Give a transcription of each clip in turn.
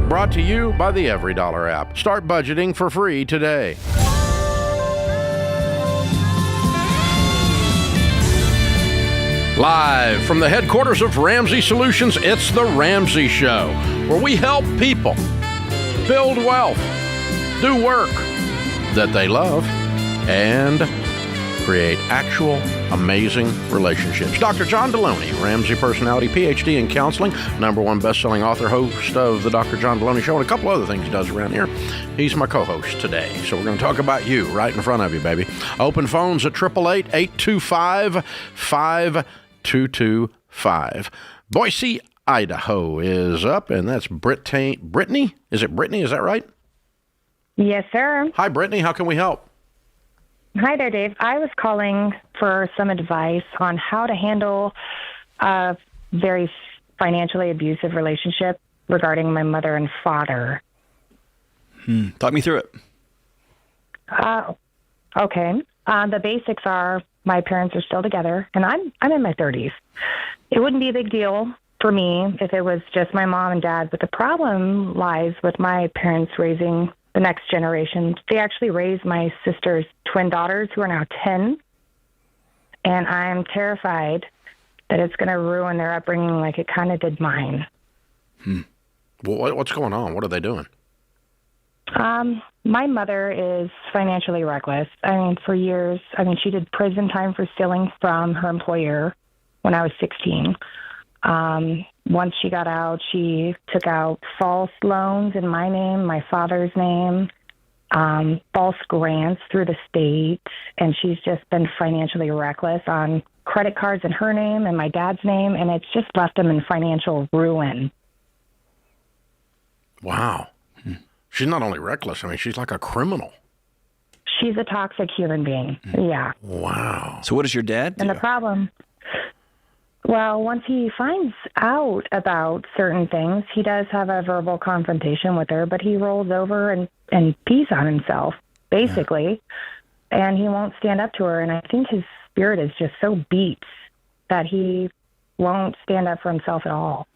brought to you by the EveryDollar app. Start budgeting for free today. Live from the headquarters of Ramsey Solutions, it's The Ramsey Show, where we help people build wealth, do work that they love, and create actual amazing relationships. Dr. John Delony, Ramsey personality, PhD in counseling, #1 best-selling author, host of the Dr. John Delony Show, and a couple other things he does around here. He's my co-host today, so we're going to talk about you right in front of you, baby. Open phones at 888-825-5225. Boise, Idaho is up, and that's Brittany. Is it Brittany? Is that right? Yes, sir. Hi, Brittany. How can we help? Hi there, Dave. I was calling for some advice on how to handle a very financially abusive relationship regarding my mother and father. Talk me through it. Okay. The basics are my parents are still together, and I'm in my 30s. It wouldn't be a big deal for me if it was just my mom and dad, but the problem lies with my parents raising the next generation. They actually raised my sister's twin daughters, who are now 10, and I'm terrified that it's going to ruin their upbringing like it kind of did mine. Well, what's going on? What are they doing? My mother is financially reckless. For years, she did prison time for stealing from her employer when I was 16. Once she got out, she took out false loans in my name, my father's name, false grants through the state, and she's just been financially reckless on credit cards in her name and my dad's name, and it's just left them in financial ruin. Wow. She's not only reckless, she's like a criminal. She's a toxic human being, yeah. Wow. So what does your dad do? And the problem... Well, once he finds out about certain things, he does have a verbal confrontation with her, but he rolls over and pees on himself, basically, and he won't stand up to her. And I think his spirit is just so beat that he won't stand up for himself at all.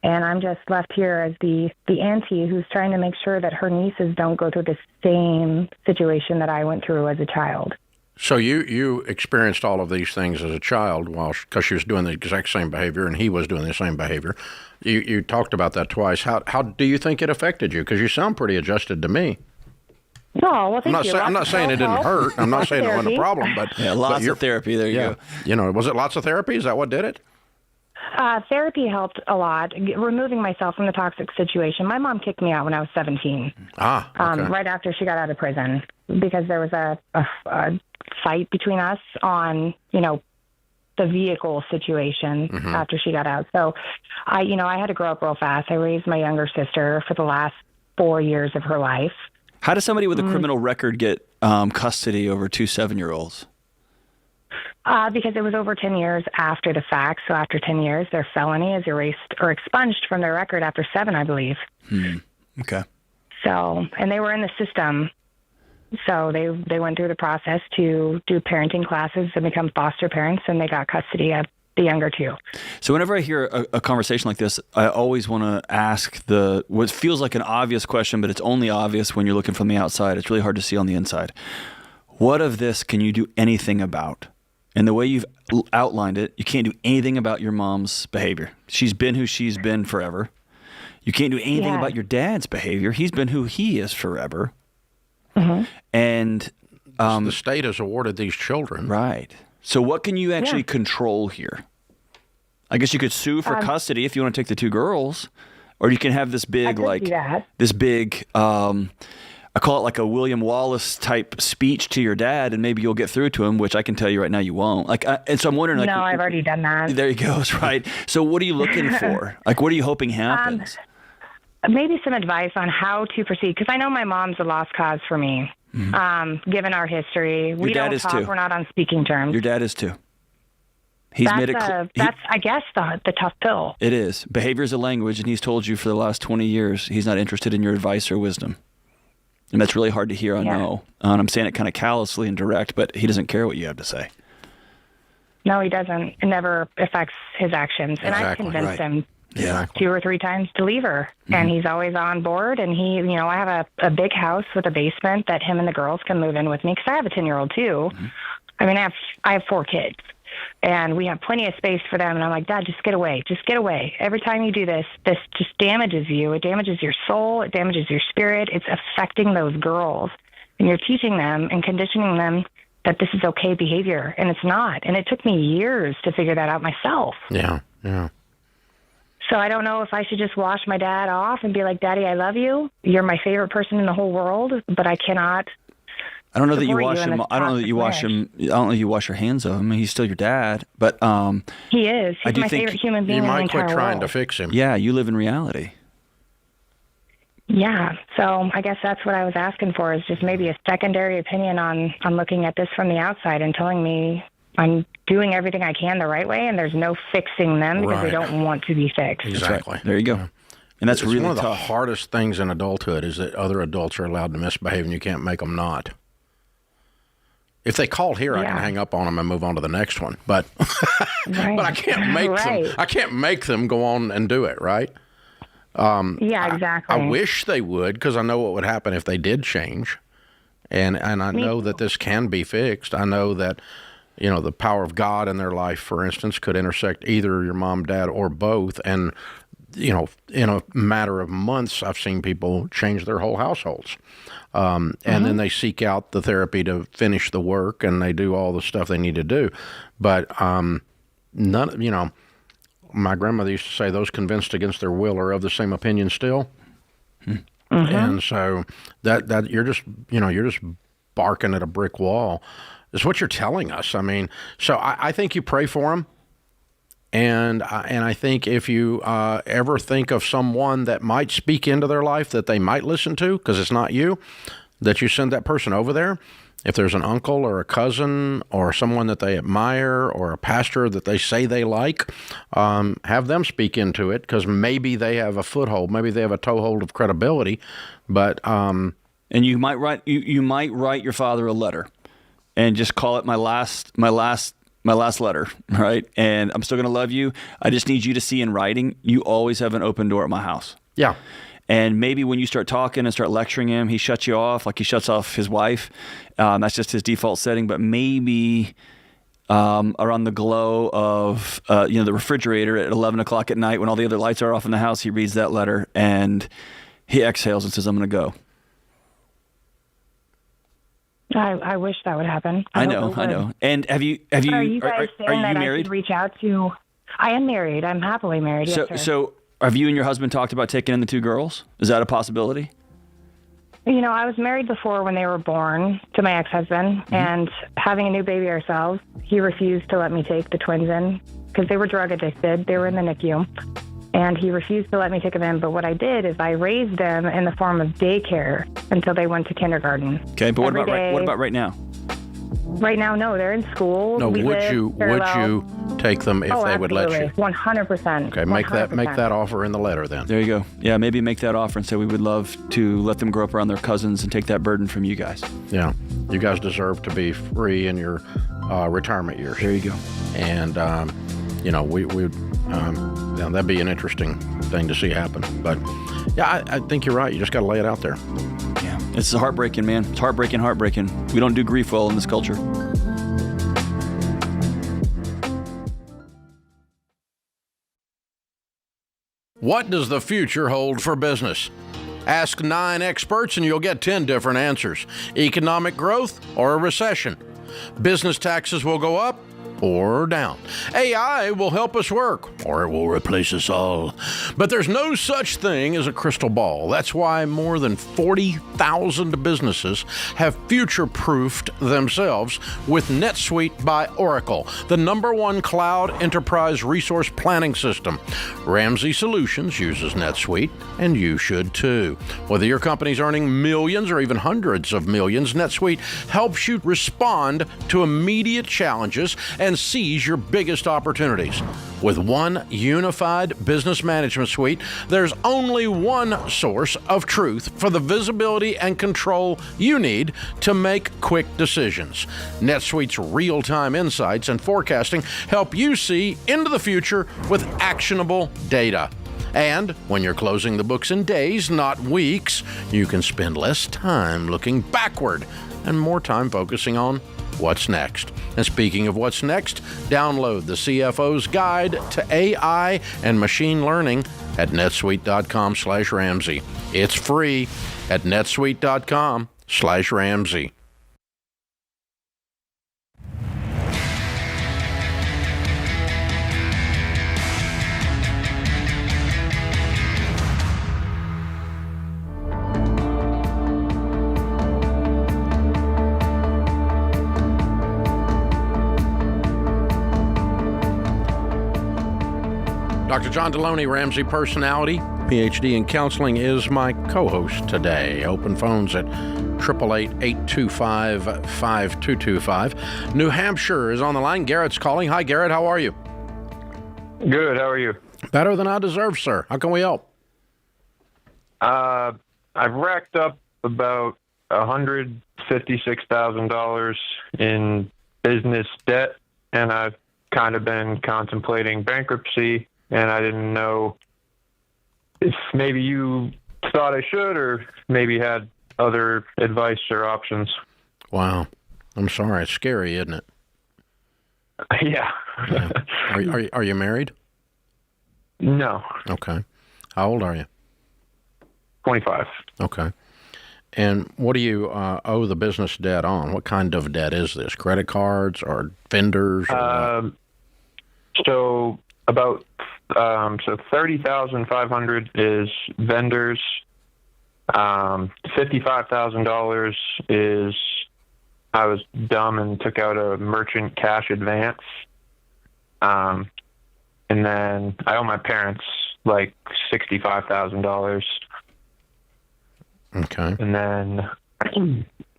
And I'm just left here as the auntie who's trying to make sure that her nieces don't go through the same situation that I went through as a child. So you experienced all of these things as a child because she was doing the exact same behavior and he was doing the same behavior. You talked about that twice. How do you think it affected you? Because you sound pretty adjusted to me. Oh, well, thank you. I'm not saying it didn't hurt. I'm not saying it wasn't a problem. But lots of therapy. There you go. Was it lots of therapy? Is that what did it? Therapy helped a lot, removing myself from the toxic situation. My mom kicked me out when I was 17. Okay. Right after she got out of prison, because there was a fight between us on, the vehicle situation after she got out. So I had to grow up real fast. I raised my younger sister for the last 4 years of her life. How does somebody with a criminal record get custody over 2 7-year-olds? Because it was over 10 years after the fact. So after 10 years, their felony is erased or expunged from their record after 7, I believe. Okay. So, and they were in the system. So they went through the process to do parenting classes and become foster parents, and they got custody of the younger two. So whenever I hear a conversation like this, I always want to ask what feels like an obvious question, but it's only obvious when you're looking from the outside. It's really hard to see on the inside. What of this can you do anything about? And the way you've outlined it, you can't do anything about your mom's behavior. She's been who she's been forever. You can't do anything about your dad's behavior. He's been who he is forever. And the state has awarded these children. Right. So what can you actually control here? I guess you could sue for custody if you want to take the 2 girls, or you can have this big, I call it like a William Wallace type speech to your dad, and maybe you'll get through to him, which I can tell you right now you won't. And so I'm wondering, no, I've already done that. There you go, right? So what are you looking for? What are you hoping happens? Maybe some advice on how to proceed, because I know my mom's a lost cause for me. Given our history, we don't talk. Too. We're not on speaking terms. Your dad is too. He's made it. That's, I guess, the tough pill. It is. Behavior is a language, and he's told you for the last 20 years he's not interested in your advice or wisdom. And that's really hard to hear, I know. And I'm saying it kind of callously and direct, but he doesn't care what you have to say. No, he doesn't. It never affects his actions. And I've convinced him 2 or 3 times to leave her. And he's always on board. And I have a big house with a basement that him and the girls can move in with me because I have a 10-year-old too. I mean, I have 4 kids. And we have plenty of space for them. And I'm like, Dad, just get away. Just get away. Every time you do this just damages you. It damages your soul. It damages your spirit. It's affecting those girls. And you're teaching them and conditioning them that this is okay behavior. And it's not. And it took me years to figure that out myself. Yeah. So I don't know if I should just wash my dad off and be like, Daddy, I love you. You're my favorite person in the whole world, but I cannot. I don't know that you wash him. I don't know that you wash him. I don't know that you wash your hands of him. He's still your dad, but he is. He's my favorite human being. You in the might entire quit trying world. to fix him. Yeah, you live in reality. Yeah. So I guess that's what I was asking for, is just maybe a secondary opinion on looking at this from the outside and telling me I'm doing everything I can the right way, and there's no fixing them because they don't want to be fixed. Exactly. There you go. And that's really one of tough. the hardest things in adulthood is that other adults are allowed to misbehave, and you can't make them not. If they called here, I can hang up on them and move on to the next one. But but I can't make them. I can't make them go on and do it. Right? Yeah, exactly. I wish they would, because I know what would happen if they did change, and I know that this can be fixed. I know that the power of God in their life, for instance, could intersect either your mom, dad, or both, and in a matter of months, I've seen people change their whole households. And then they seek out the therapy to finish the work, and they do all the stuff they need to do. But my grandmother used to say, those convinced against their will are of the same opinion still. And so that you're just barking at a brick wall is what you're telling us. I mean, so I think you pray for them. And I think if you ever think of someone that might speak into their life that they might listen to, because it's not you, that you send that person over there. If there's an uncle or a cousin or someone that they admire or a pastor that they say they like, have them speak into it, because maybe they have a foothold, maybe they have a toehold of credibility. But and you might write your father a letter, and just call it my last letter, right? And I'm still going to love you. I just need you to see in writing, you always have an open door at my house. Yeah. And maybe when you start talking and start lecturing him, he shuts you off like he shuts off his wife. That's just his default setting. But maybe around the glow of the refrigerator at 11 o'clock at night when all the other lights are off in the house, he reads that letter and he exhales and says, I'm going to go. I wish that would happen. I know. And are you guys saying that married? I should reach out to? I am married. I'm happily married. Yes, sir. So have you and your husband talked about taking in the 2 girls? Is that a possibility? I was married before when they were born to my ex-husband, and having a new baby ourselves, he refused to let me take the twins in because they were drug addicted. They were in the NICU. And he refused to let me take them in. But what I did is I raised them in the form of daycare until they went to kindergarten. Okay, but what about right now? Right now, no, they're in school. No, would you take them if they would let you? 100%. Okay, make that offer in the letter then. There you go. Yeah, maybe make that offer and say we would love to let them grow up around their cousins and take that burden from you guys. Yeah, you guys deserve to be free in your retirement years. There you go. And that'd be an interesting thing to see happen. But yeah, I think you're right. You just got to lay it out there. Yeah, it's heartbreaking, man. It's heartbreaking. We don't do grief well in this culture. What does the future hold for business? Ask 9 experts and you'll get 10 different answers. Economic growth or a recession? Business taxes will go up or down. AI will help us work, or it will replace us all. But there's no such thing as a crystal ball. That's why more than 40,000 businesses have future-proofed themselves with NetSuite by Oracle, the #1 cloud enterprise resource planning system. Ramsey Solutions uses NetSuite, and you should too. Whether your company's earning millions or even hundreds of millions, NetSuite helps you respond to immediate challenges and seize your biggest opportunities. With one unified business management suite, there's only one source of truth for the visibility and control you need to make quick decisions. NetSuite's real-time insights and forecasting help you see into the future with actionable data. And when you're closing the books in days, not weeks, you can spend less time looking backward and more time focusing on what's next. And speaking of what's next, download the CFO's Guide to AI and Machine Learning at netsuite.com/Ramsey. It's free at netsuite.com/Ramsey. Dr. John Delony, Ramsey personality, PhD in counseling, is my co-host today. Open phones at 888-825-5225. New Hampshire is on the line. Garrett's calling. Hi, Garrett. How are you? Good. How are you? Better than I deserve, sir. How can we help? I've racked up about $156,000 in business debt, and I've kind of been contemplating bankruptcy. And I didn't know if maybe you thought I should, or maybe had other advice or options. Wow. I'm sorry. It's scary, isn't it? Yeah. Yeah. Are you married? No. Okay. How old are you? 25. Okay. And what do you owe the business debt on? What kind of debt is this? Credit cards or vendors? Or So about so $30,500 is vendors. $55,000 is I was dumb and took out a merchant cash advance. And then I owe my parents like $65,000. Okay. And then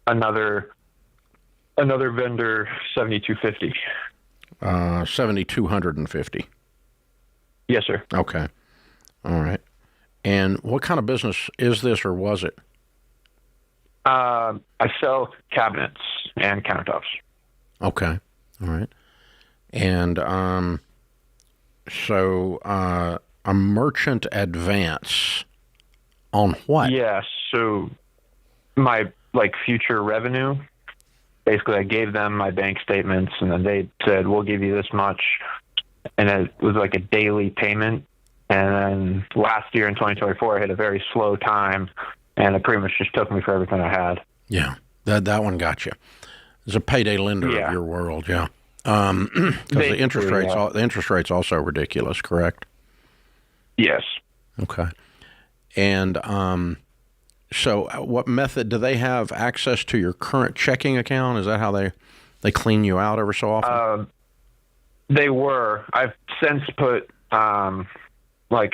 another vendor, $7,250. $7,250. Yes, sir. Okay. All right. And what kind of business is this, or was it? I sell cabinets and countertops. Okay. All right. And so a merchant advance on what? Yeah. So my future revenue. Basically, I gave them my bank statements, and then they said, "We'll give you this much," and it was like a daily payment. And then last year in 2024, I had a very slow time, and it pretty much just took me for everything I had. Yeah, that one got you. It's a payday lender of your world, yeah. Because the interest rates also ridiculous, correct? Yes. Okay. And so what method do they have access to your current checking account? Is that how they clean you out every so often? They were. I've since put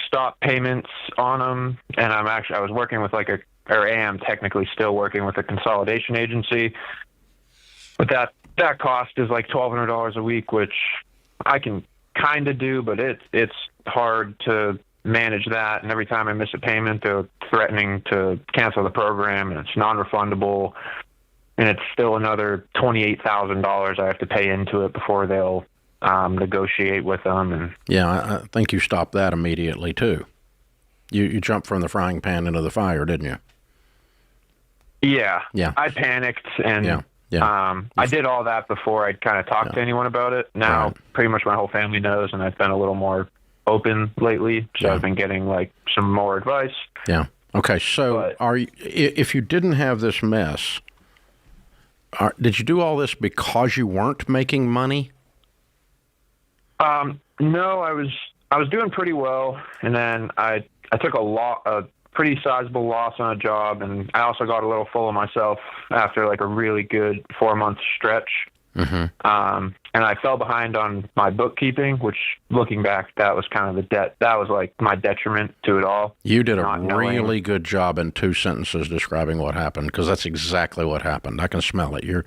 stop payments on them, and I was working with am technically still working with a consolidation agency, but that cost is like $1,200 a week, which I can kind of do, but it's hard to manage that. And every time I miss a payment, they're threatening to cancel the program, and it's non-refundable, and it's still another $28,000 I have to pay into it before they'll negotiate with them. And yeah, I think you stopped that immediately too. You jumped from the frying pan into the fire, didn't you? Yeah. Yeah. I panicked, and I did all that before I'd kind of talked to anyone about it. Now pretty much my whole family knows, and I've been a little more open lately, so I've been getting some more advice. Yeah. Okay. So if you didn't have this mess, did you do all this because you weren't making money? No, I was doing pretty well, and then I took a pretty sizable loss on a job, and I also got a little full of myself after a really good 4-month stretch. Mm-hmm. And I fell behind on my bookkeeping, which, looking back, that was kind of the debt. That was my detriment to it all. You did a really good job in 2 sentences describing what happened, because that's exactly what happened. I can smell it. You're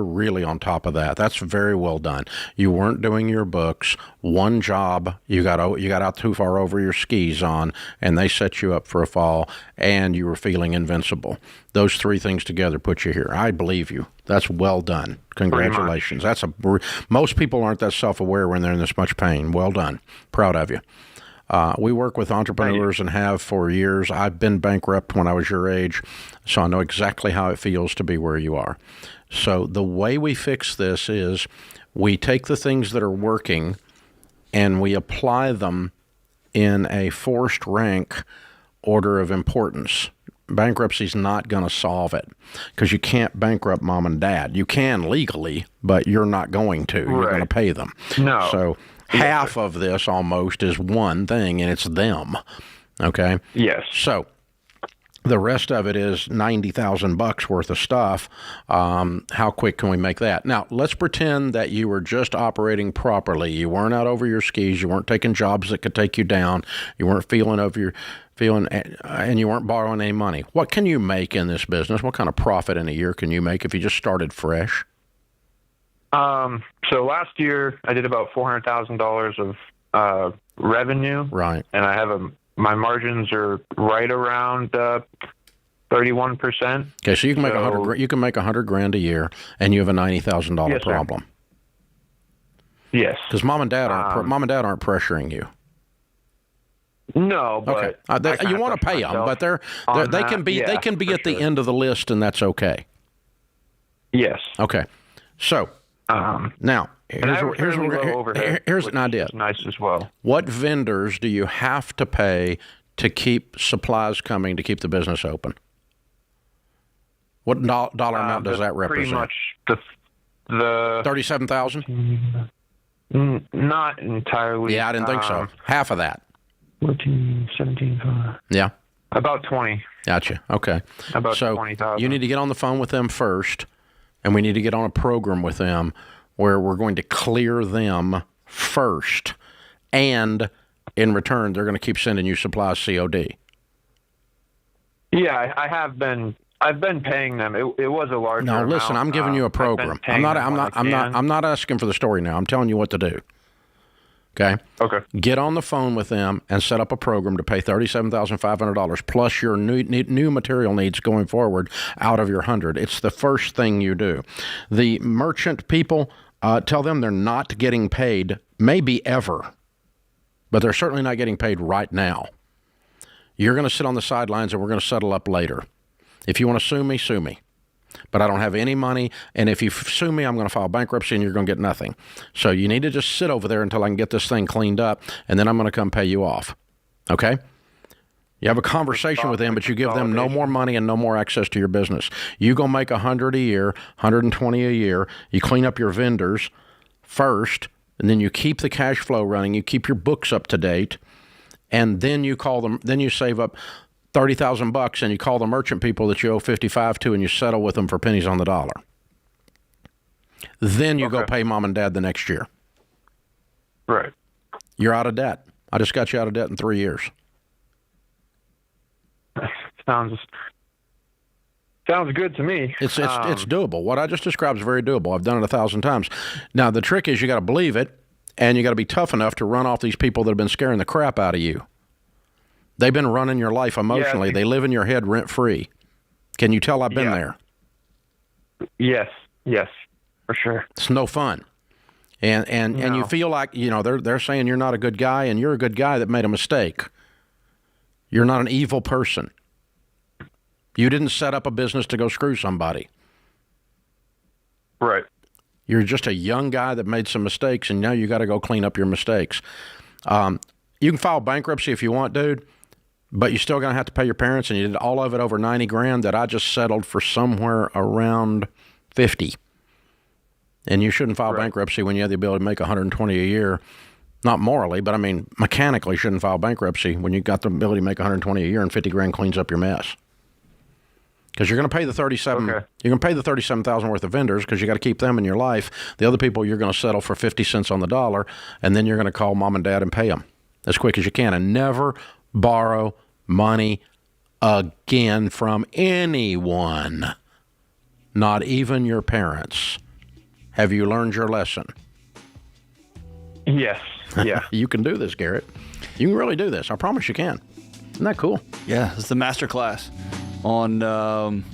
really on top of that. That's very well done. You weren't doing your books. One job you got out too far over your skis on, and they set you up for a fall, and you were feeling invincible. Those 3 things together put you here. I believe you. That's well done. Congratulations. Most people aren't that self-aware when they're in this much pain. Well done. Proud of you. We work with entrepreneurs and have for years. I've been bankrupt when I was your age, so I know exactly how it feels to be where you are. So the way we fix this is we take the things that are working and we apply them in a forced rank order of importance. Bankruptcy is not going to solve it because you can't bankrupt mom and dad. You can legally, but you're not going to. You're going to pay them. No. So half of this almost is one thing, and it's them. Okay? Yes. So the rest of it is $90,000 worth of stuff. How quick can we make that? Now, let's pretend that you were just operating properly. You weren't out over your skis. You weren't taking jobs that could take you down. You weren't and you weren't borrowing any money. What can you make in this business? What kind of profit in a year can you make if you just started fresh? So last year I did about $400,000 of revenue. Right. And I have my margins are right around 31%. Okay, so you can make $100,000 a year, and you have a $90,000 problem. Yes. Because mom and dad aren't pressuring you. No, but okay. You want to pay them, but they can be at the end of the list, and that's okay. Yes. Okay. So now here's an idea. Nice as well. What vendors do you have to pay to keep supplies coming to keep the business open? What dollar amount does that represent? Pretty much the $37,000. Not entirely. Yeah, I didn't think so. Half of that. 14, 17, Yeah. About 20. Gotcha. Okay. About 20,000. You need to get on the phone with them first, and we need to get on a program with them where we're going to clear them first, and in return, they're going to keep sending you supplies COD. Yeah, I've been paying them. It was a large amount. No, listen, I'm giving you a program. I'm not asking for the story now. I'm telling you what to do. Okay? Okay. Get on the phone with them and set up a program to pay $37,500 plus your new material needs going forward out of your 100. It's the first thing you do. The merchant people, tell them they're not getting paid, maybe ever, but they're certainly not getting paid right now. You're going to sit on the sidelines and we're going to settle up later. If you want to sue me, sue me. But I don't have any money, and if you sue me, I'm going to file bankruptcy, and you're going to get nothing. So you need to just sit over there until I can get this thing cleaned up, and then I'm going to come pay you off. Okay? You have a conversation with them, but you give them no more money and no more access to your business. You go make $100 a year, $120 a year. You clean up your vendors first, and then you keep the cash flow running. You keep your books up to date, and then you call them. Then you save up $30,000 and you call the merchant people that you owe $55 to and you settle with them for pennies on the dollar. Then you go pay mom and dad the next year. Right. You're out of debt. I just got you out of debt in 3 years. Sounds good to me. It's doable. What I just described is very doable. I've done it 1,000 times. Now, the trick is you got to believe it, and you got to be tough enough to run off these people that have been scaring the crap out of you. They've been running your life emotionally. They live in your head rent-free. Can you tell I've been there? Yes, for sure. It's no fun. And you feel like, they're saying you're not a good guy, and you're a good guy that made a mistake. You're not an evil person. You didn't set up a business to go screw somebody. Right. You're just a young guy that made some mistakes, and now you got to go clean up your mistakes. You can file bankruptcy if you want, dude. But you're still going to have to pay your parents, and you did all of it over $90,000 that I just settled for somewhere around $50,000. And you shouldn't file bankruptcy when you have the ability to make $120,000 a year. Not morally, but I mean mechanically, shouldn't file bankruptcy when you got the ability to make $120,000 a year and $50,000 cleans up your mess. Because you're going to pay the $37,000. You're going to pay the $37,000 worth of vendors because you got to keep them in your life. The other people you're going to settle for 50 cents on the dollar, and then you're going to call mom and dad and pay them as quick as you can, and never borrow money again from anyone, not even your parents. Have you learned your lesson? Yes. Yeah. You can do this, Garrett. You can really do this. I promise you can. Isn't that cool? Yeah, it's the master class on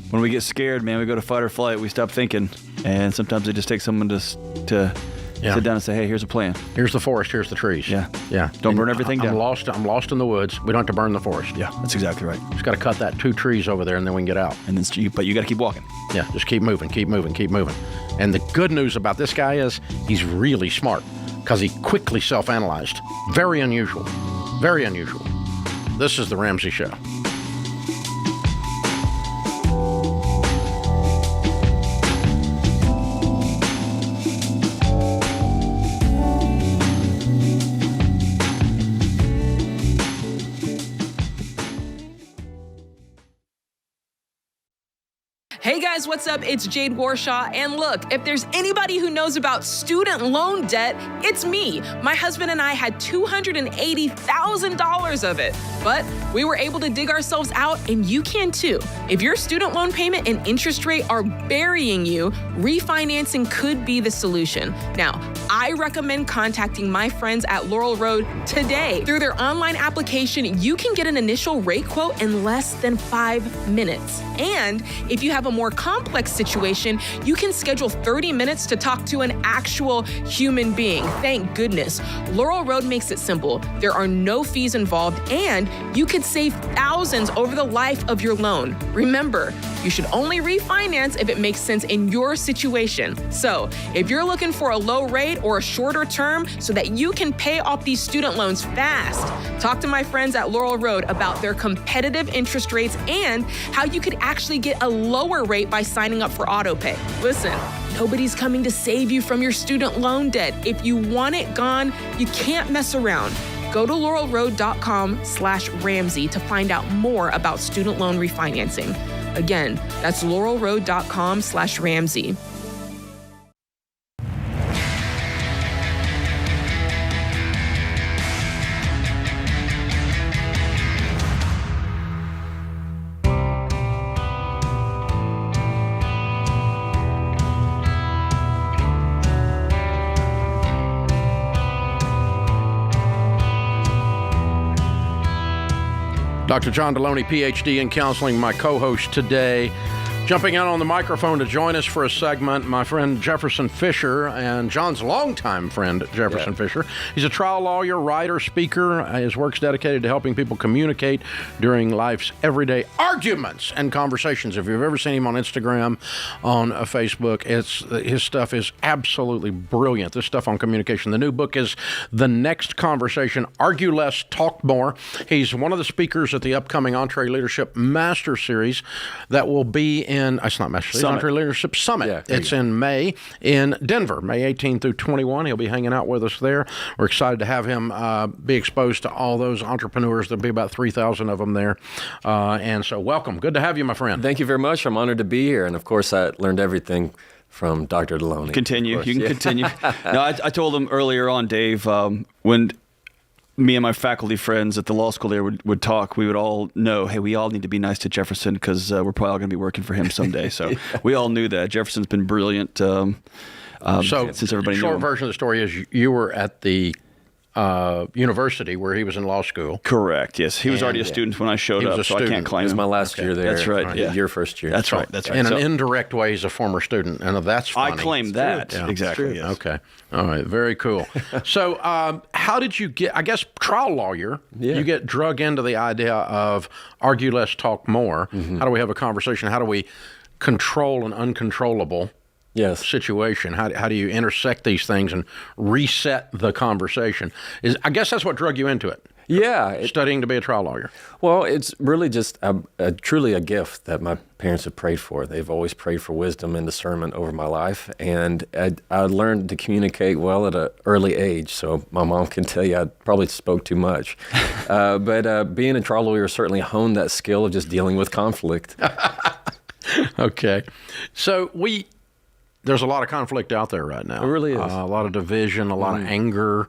when we get scared, man. We go to fight or flight. We stop thinking, and sometimes it just takes someone to Yeah. Sit down and say, hey, here's a plan. Here's the forest. Here's the trees. Yeah. Yeah. Don't burn everything down. I'm lost in the woods. We don't have to burn the forest. Yeah, that's exactly right. Just got to cut that 2 trees over there, and then we can get out. And then, but you got to keep walking. Yeah, just keep moving, keep moving, keep moving. And the good news about this guy is he's really smart because he quickly self-analyzed. Very unusual. Very unusual. This is The Ramsey Show. Hey guys, what's up? It's Jade Warshaw. And look, if there's anybody who knows about student loan debt, it's me. My husband and I had $280,000 of it. But we were able to dig ourselves out, and you can too. If your student loan payment and interest rate are burying you, refinancing could be the solution. Now, I recommend contacting my friends at Laurel Road today. Through their online application, you can get an initial rate quote in less than 5 minutes. And if you have a more complex situation, you can schedule 30 minutes to talk to an actual human being. Thank goodness. Laurel Road makes it simple. There are no fees involved, and you could save thousands over the life of your loan. Remember, you should only refinance if it makes sense in your situation. So, if you're looking for a low rate or a shorter term so that you can pay off these student loans fast, talk to my friends at Laurel Road about their competitive interest rates and how you could actually get a lower rate by signing up for autopay. Listen, nobody's coming to save you from your student loan debt. If you want it gone, you can't mess around. Go to laurelroad.com/Ramsey to find out more about student loan refinancing. Again, that's laurelroad.com/Ramsey. Dr. John Delony, PhD in counseling, my co-host today. Jumping out on the microphone to join us for a segment, my friend Jefferson Fisher, and John's longtime friend, Jefferson Fisher. He's a trial lawyer, writer, speaker. His work's dedicated to helping people communicate during life's everyday arguments and conversations. If you've ever seen him on Instagram, on Facebook, his stuff is absolutely brilliant. This stuff on communication. The new book is The Next Conversation, Argue Less, Talk More. He's one of the speakers at the upcoming Entree Leadership Master Series that will be it's not Master Series, Entree Leadership Summit. Yeah, it's in May in Denver, May 18 through 21. He'll be hanging out with us there. We're excited to have him be exposed to all those entrepreneurs. There'll be about 3,000 of them there. And so welcome. Good to have you, my friend. Thank you very much. I'm honored to be here. And of course, I learned everything from Dr. Delony. Continue. You can continue. No, I told him earlier on, Dave, when me and my faculty friends at the law school there would talk, we would all know, hey, we all need to be nice to Jefferson because we're probably all going to be working for him someday. So we all knew that. Jefferson's been brilliant since everybody knew him. Short version of the story is you were at the university where he was in law school. Correct, yes. He was already a student when I showed up, so I can't claim him. It was my last year there. That's right. Yeah. Your first year. That's right. That's right. In an indirect way, he's a former student, and that's funny. I claim that. Yeah. Exactly. Yes. Okay. All right. Very cool. So how did you get, I guess, trial lawyer, you get drug into the idea of argue less, talk more. How do we have a conversation? How do we control an uncontrollable situation? How do you intersect these things and reset the conversation? I guess that's what drug you into it. Yeah. Studying to be a trial lawyer. Well, it's really just truly a gift that my parents have prayed for. They've always prayed for wisdom and discernment over my life. And I learned to communicate well at an early age. So my mom can tell you I probably spoke too much. But being a trial lawyer certainly honed that skill of just dealing with conflict. Okay. So there's a lot of conflict out there right now. It really is. A lot of division, a lot of anger.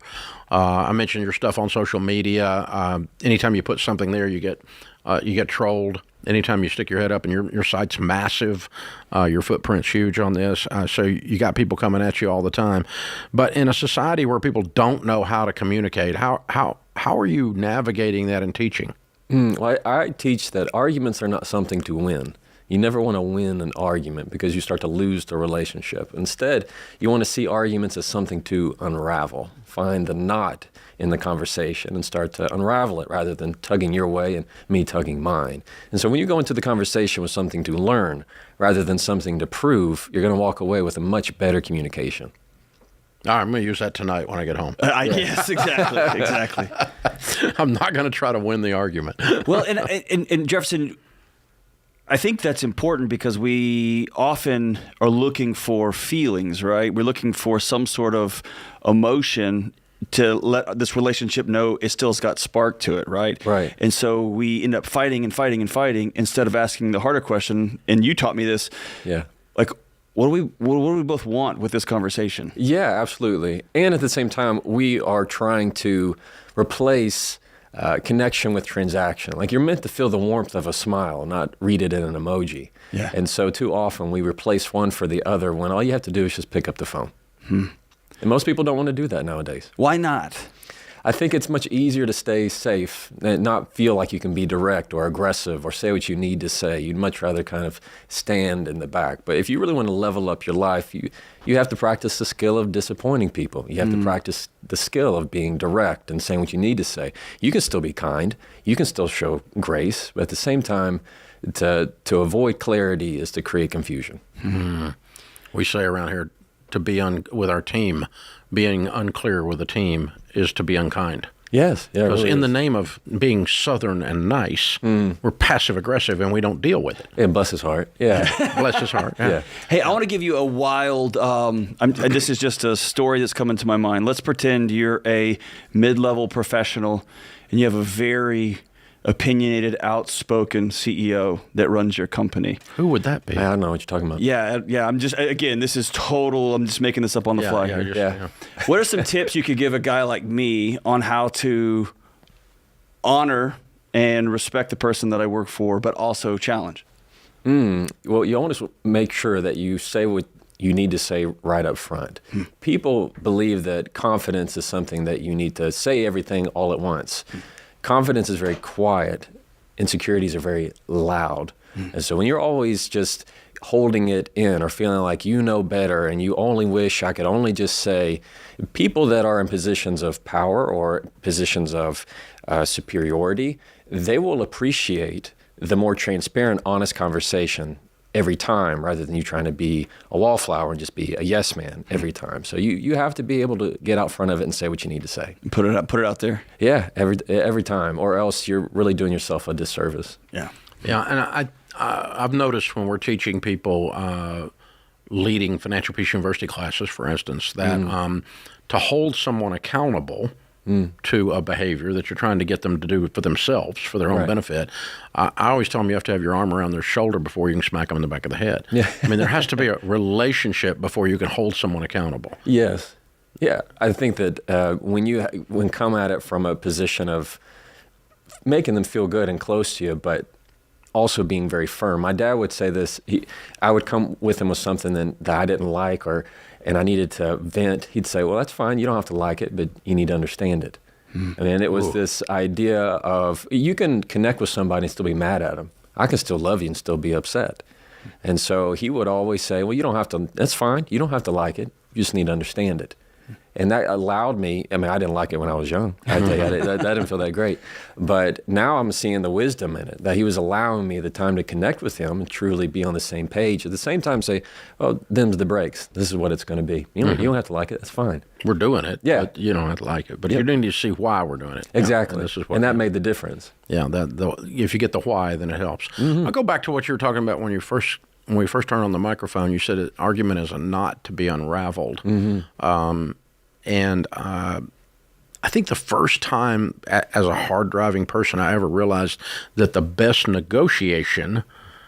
I mentioned your stuff on social media. Anytime you put something there, you get trolled. Anytime you stick your head up and your site's massive, your footprint's huge on this. So you got people coming at you all the time. But in a society where people don't know how to communicate, how are you navigating that and teaching? Well, I teach that arguments are not something to win. You never want to win an argument because you start to lose the relationship. Instead, you want to see arguments as something to unravel. Find the knot in the conversation and start to unravel it rather than tugging your way and me tugging mine. And so when you go into the conversation with something to learn rather than something to prove, you're going to walk away with a much better communication. All right, I'm going to use that tonight when I get home. Yes, exactly, exactly. I'm not going to try to win the argument. Well, and Jefferson, I think that's important because we often are looking for feelings, right? We're looking for some sort of emotion to let this relationship know it still's got spark to it, right? Right. And so we end up fighting and fighting and fighting instead of asking the harder question. And you taught me this. Yeah. Like, what do we both want with this conversation? Yeah, absolutely. And at the same time, we are trying to replace connection with transaction. Like, you're meant to feel the warmth of a smile, not read it in an emoji. Yeah. And so too often we replace one for the other when all you have to do is just pick up the phone. And most people don't want to do that nowadays. Why not? I think it's much easier to stay safe and not feel like you can be direct or aggressive or say what you need to say. You'd much rather kind of stand in the back. But if you really want to level up your life, you have to practice the skill of disappointing people. You have to practice the skill of being direct and saying what you need to say. You can still be kind. You can still show grace. But at the same time, to avoid clarity is to create confusion. We say around here to be with our team, being unclear with a team is to be unkind. Yes. Yeah, Because really in is. the name of being Southern and nice, we're passive-aggressive and we don't deal with it. And bless his heart. Yeah. Bless his heart. Yeah. Hey, I want to give you a wild, this is just a story that's come into my mind. Let's pretend you're a mid-level professional and you have a very opinionated, outspoken CEO that runs your company. Who would that be? I don't know what you're talking about. Yeah. I'm just making this up on the fly here. Yeah. What are some tips you could give a guy like me on how to honor and respect the person that I work for, but also challenge? Well, you always make sure that you say what you need to say right up front. People believe that confidence is something that you need to say everything all at once. Confidence is very quiet. Insecurities are very loud. And so when you're always just holding it in or feeling like you know better and you only wish I could only just say, people that are in positions of power or positions of superiority, they will appreciate the more transparent, honest conversation every time rather than you trying to be a wallflower and just be a yes man every time. So you have to be able to get out front of it and say what you need to say. Put it out there. Yeah, every time, or else you're really doing yourself a disservice. Yeah. Yeah, and I've noticed when we're teaching people leading Financial Peace University classes, for instance, that to hold someone accountable to a behavior that you're trying to get them to do for themselves, for their own benefit, I always tell them you have to have your arm around their shoulder before you can smack them in the back of the head. Yeah. I mean, there has to be a relationship before you can hold someone accountable. Yes. Yeah, I think that when come at it from a position of making them feel good and close to you, but also being very firm. My dad would say this. I would come with him with something that I didn't like, and I needed to vent. He'd say, "Well, that's fine. You don't have to like it, but you need to understand it." I mean, it was this idea of you can connect with somebody and still be mad at them. I can still love you and still be upset. And so he would always say, "Well, you don't have to. That's fine. You don't have to like it. You just need to understand it." And that allowed me, I mean, I didn't like it when I was young. I tell you, that didn't feel that great. But now I'm seeing the wisdom in it, that he was allowing me the time to connect with him and truly be on the same page. At the same time, say, "Oh, them's the breaks. This is what it's going to be. You don't have to like it. That's fine." We're doing it, Yeah. but you don't have to like it. But you need to see why we're doing it. Exactly. And, this is what and that made the difference. Yeah, if you get the why, then it helps. I'll go back to what you were talking about when we first turned on the microphone. You said an argument is a knot to be unraveled. And I think the first time as a hard-driving person I ever realized that the best negotiation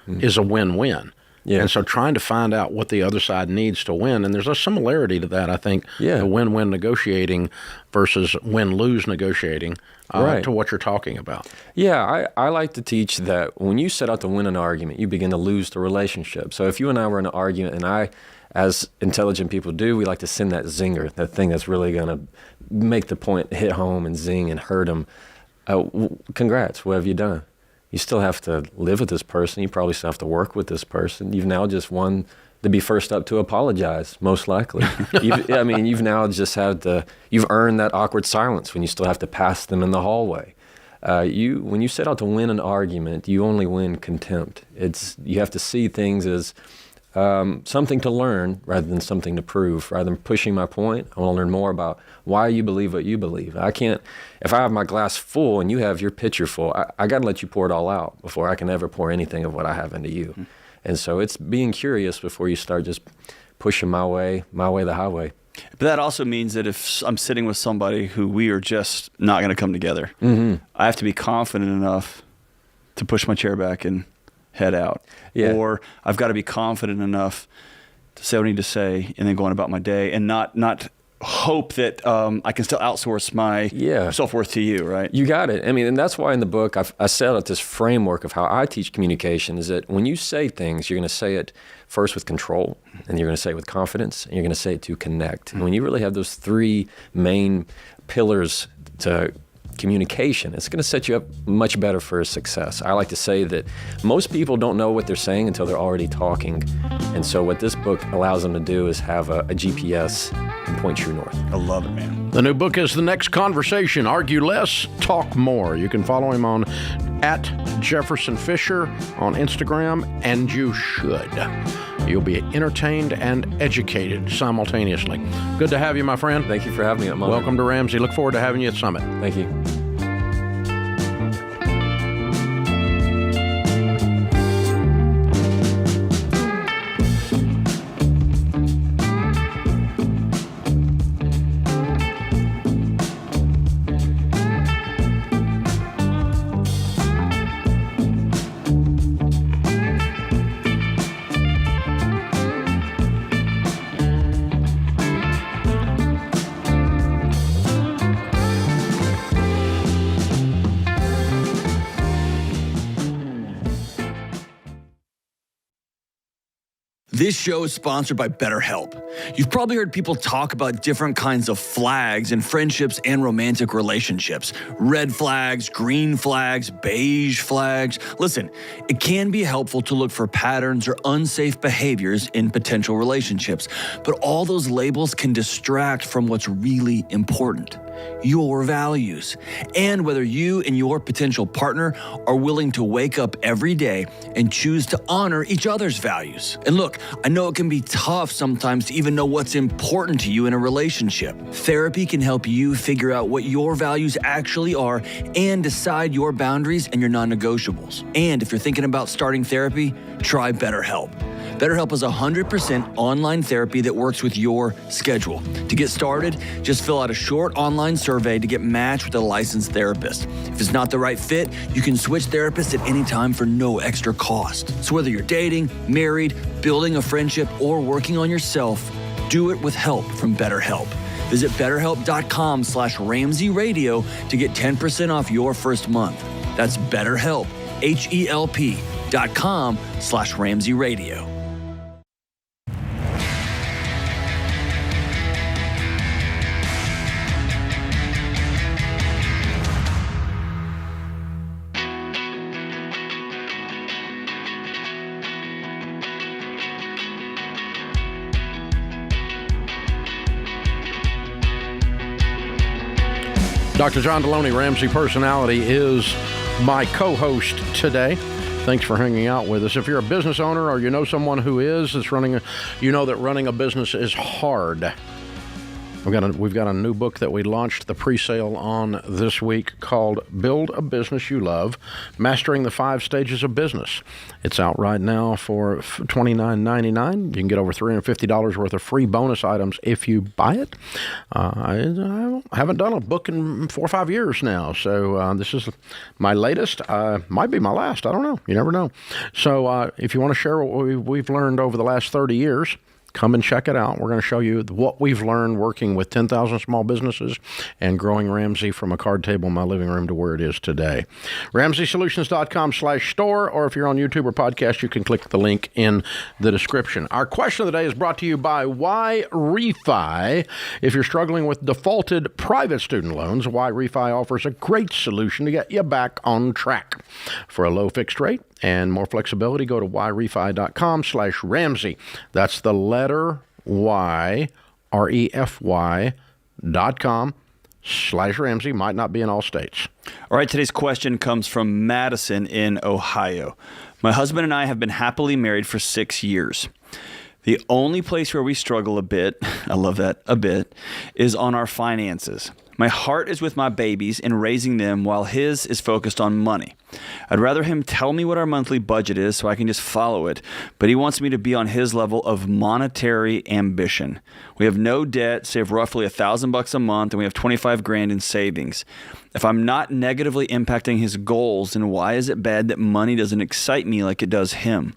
is a win-win. Yeah. And so trying to find out what the other side needs to win, and there's a similarity to that, I think, the win-win negotiating versus win-lose negotiating to what you're talking about. Yeah, I like to teach that when you set out to win an argument, you begin to lose the relationship. So if you and I were in an argument, and as intelligent people do, we like to send that zinger, that thing that's really going to make the point hit home and zing and hurt them. Congrats, what have you done? You still have to live with this person. You probably still have to work with this person. You've now just won to be first up to apologize, most likely. You've now just you've earned that awkward silence when you still have to pass them in the hallway. When you set out to win an argument, you only win contempt. You have to see things as something to learn rather than something to prove. Rather than pushing my point, I want to learn more about why you believe what you believe. If I have my glass full and you have your pitcher full, I got to let you pour it all out before I can ever pour anything of what I have into you. Mm-hmm. And so it's being curious before you start just pushing my way the highway. But that also means that if I'm sitting with somebody who we are just not going to come together, I have to be confident enough to push my chair back and head out. Yeah. Or I've got to be confident enough to say what I need to say and then go on about my day and not hope that I can still outsource my self-worth to you, right? You got it. And that's why in the book I set out this framework of how I teach communication is that when you say things, you're going to say it first with control, and you're going to say it with confidence, and you're going to say it to connect. And when you really have those three main pillars to communication, it's going to set you up much better for success. I like to say that most people don't know what they're saying until they're already talking. And so what this book allows them to do is have a GPS and point true north. I love it, man. The new book is The Next Conversation. Argue less, talk more. You can follow him on @JeffersonFisher on Instagram, and you should. You'll be entertained and educated simultaneously. Good to have you, my friend. Thank you for having me. Welcome to Ramsey. Look forward to having you at Summit. Thank you. This show is sponsored by BetterHelp. You've probably heard people talk about different kinds of flags in friendships and romantic relationships. Red flags, green flags, beige flags. Listen, it can be helpful to look for patterns or unsafe behaviors in potential relationships, but all those labels can distract from what's really important: your values, and whether you and your potential partner are willing to wake up every day and choose to honor each other's values. And look, I know it can be tough sometimes to even know what's important to you in a relationship. Therapy can help you figure out what your values actually are and decide your boundaries and your non-negotiables. And if you're thinking about starting therapy, try BetterHelp. BetterHelp is 100% online therapy that works with your schedule. To get started, just fill out a short online survey to get matched with a licensed therapist. If it's not the right fit, you can switch therapists at any time for no extra cost. So whether you're dating, married, building a friendship, or working on yourself, do it with help from BetterHelp. Visit BetterHelp.com/Ramsey Radio to get 10% off your first month. That's BetterHelp, HELP.com/Ramsey Radio. Dr. John Delony, Ramsey Personality, is my co-host today. Thanks for hanging out with us. If you're a business owner or you know someone who is, you know that running a business is hard. We've got a new book that we launched the pre-sale on this week called Build a Business You Love, Mastering the 5 Stages of Business. It's out right now for $29.99. You can get over $350 worth of free bonus items if you buy it. I haven't done a book in 4 or 5 years now, so this is my latest. Might be my last. I don't know. You never know. So if you want to share what we've learned over the last 30 years, come and check it out. We're going to show you what we've learned working with 10,000 small businesses and growing Ramsey from a card table in my living room to where it is today. RamseySolutions.com/store, or if you're on YouTube or podcast, you can click the link in the description. Our question of the day is brought to you by Why Refi. If you're struggling with defaulted private student loans, Why Refi offers a great solution to get you back on track. For a low fixed rate and more flexibility, go to whyrefi.com/Ramsey. That's the letter Y, REFY.com/Ramsey. Might not be in all states. All right, today's question comes from Madison in Ohio. My husband and I have been happily married for 6 years. The only place where we struggle a bit, I love that, a bit, is on our finances. My heart is with my babies and raising them while his is focused on money. I'd rather him tell me what our monthly budget is so I can just follow it, but he wants me to be on his level of monetary ambition. We have no debt, save roughly $1,000 a month, and we have $25,000 in savings. If I'm not negatively impacting his goals, then why is it bad that money doesn't excite me like it does him?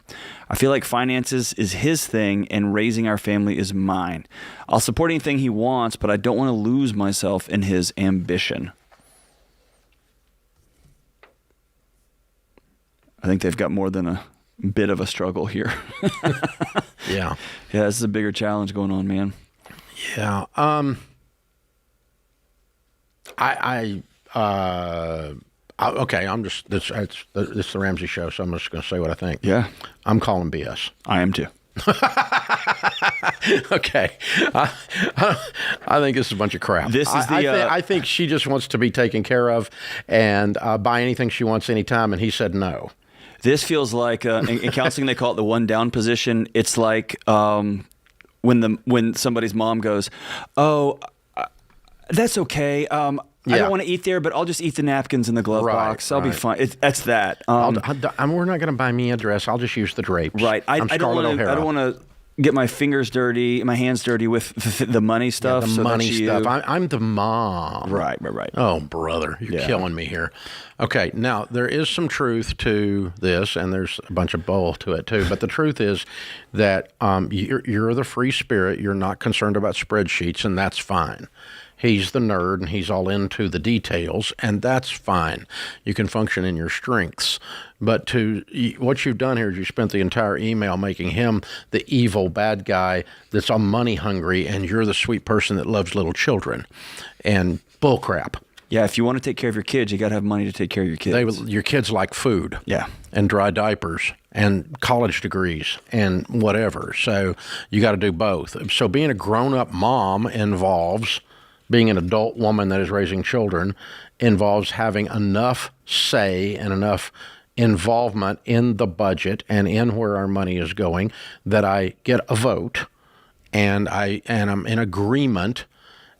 I feel like finances is his thing and raising our family is mine. I'll support anything he wants, but I don't want to lose myself in his ambition. I think they've got more than a bit of a struggle here. Yeah. Yeah, this is a bigger challenge going on, man. Yeah. Okay, I'm just, it's the Ramsey Show, so I'm just going to say what I think. Yeah. I'm calling BS. I am too. Okay. I think this is a bunch of crap. This is I think she just wants to be taken care of and buy anything she wants anytime, and he said no. This feels like, in counseling, they call it the one down position. It's like when somebody's mom goes, oh, that's okay. I don't want to eat there, but I'll just eat the napkins in the glove box. I'll be fine. That's that. We're not going to buy me a dress. I'll just use the drapes. Right. I don't want to get my fingers dirty, my hands dirty with the money stuff. Yeah, the money stuff. I'm the mom. Right. Oh, brother, you're killing me here. Okay, now there is some truth to this, and there's a bunch of bull to it too. But the truth is that you're the free spirit. You're not concerned about spreadsheets, and that's fine. He's the nerd, and he's all into the details, and that's fine. You can function in your strengths. But what you've done here is you spent the entire email making him the evil bad guy that's all money hungry, and you're the sweet person that loves little children. And bullcrap. Yeah, if you want to take care of your kids, you got to have money to take care of your kids. Your kids like food. Yeah. And dry diapers and college degrees and whatever. So you got to do both. So being a grown-up mom involves being an adult woman that is raising children, involves having enough say and enough involvement in the budget and in where our money is going that I get a vote and I'm in agreement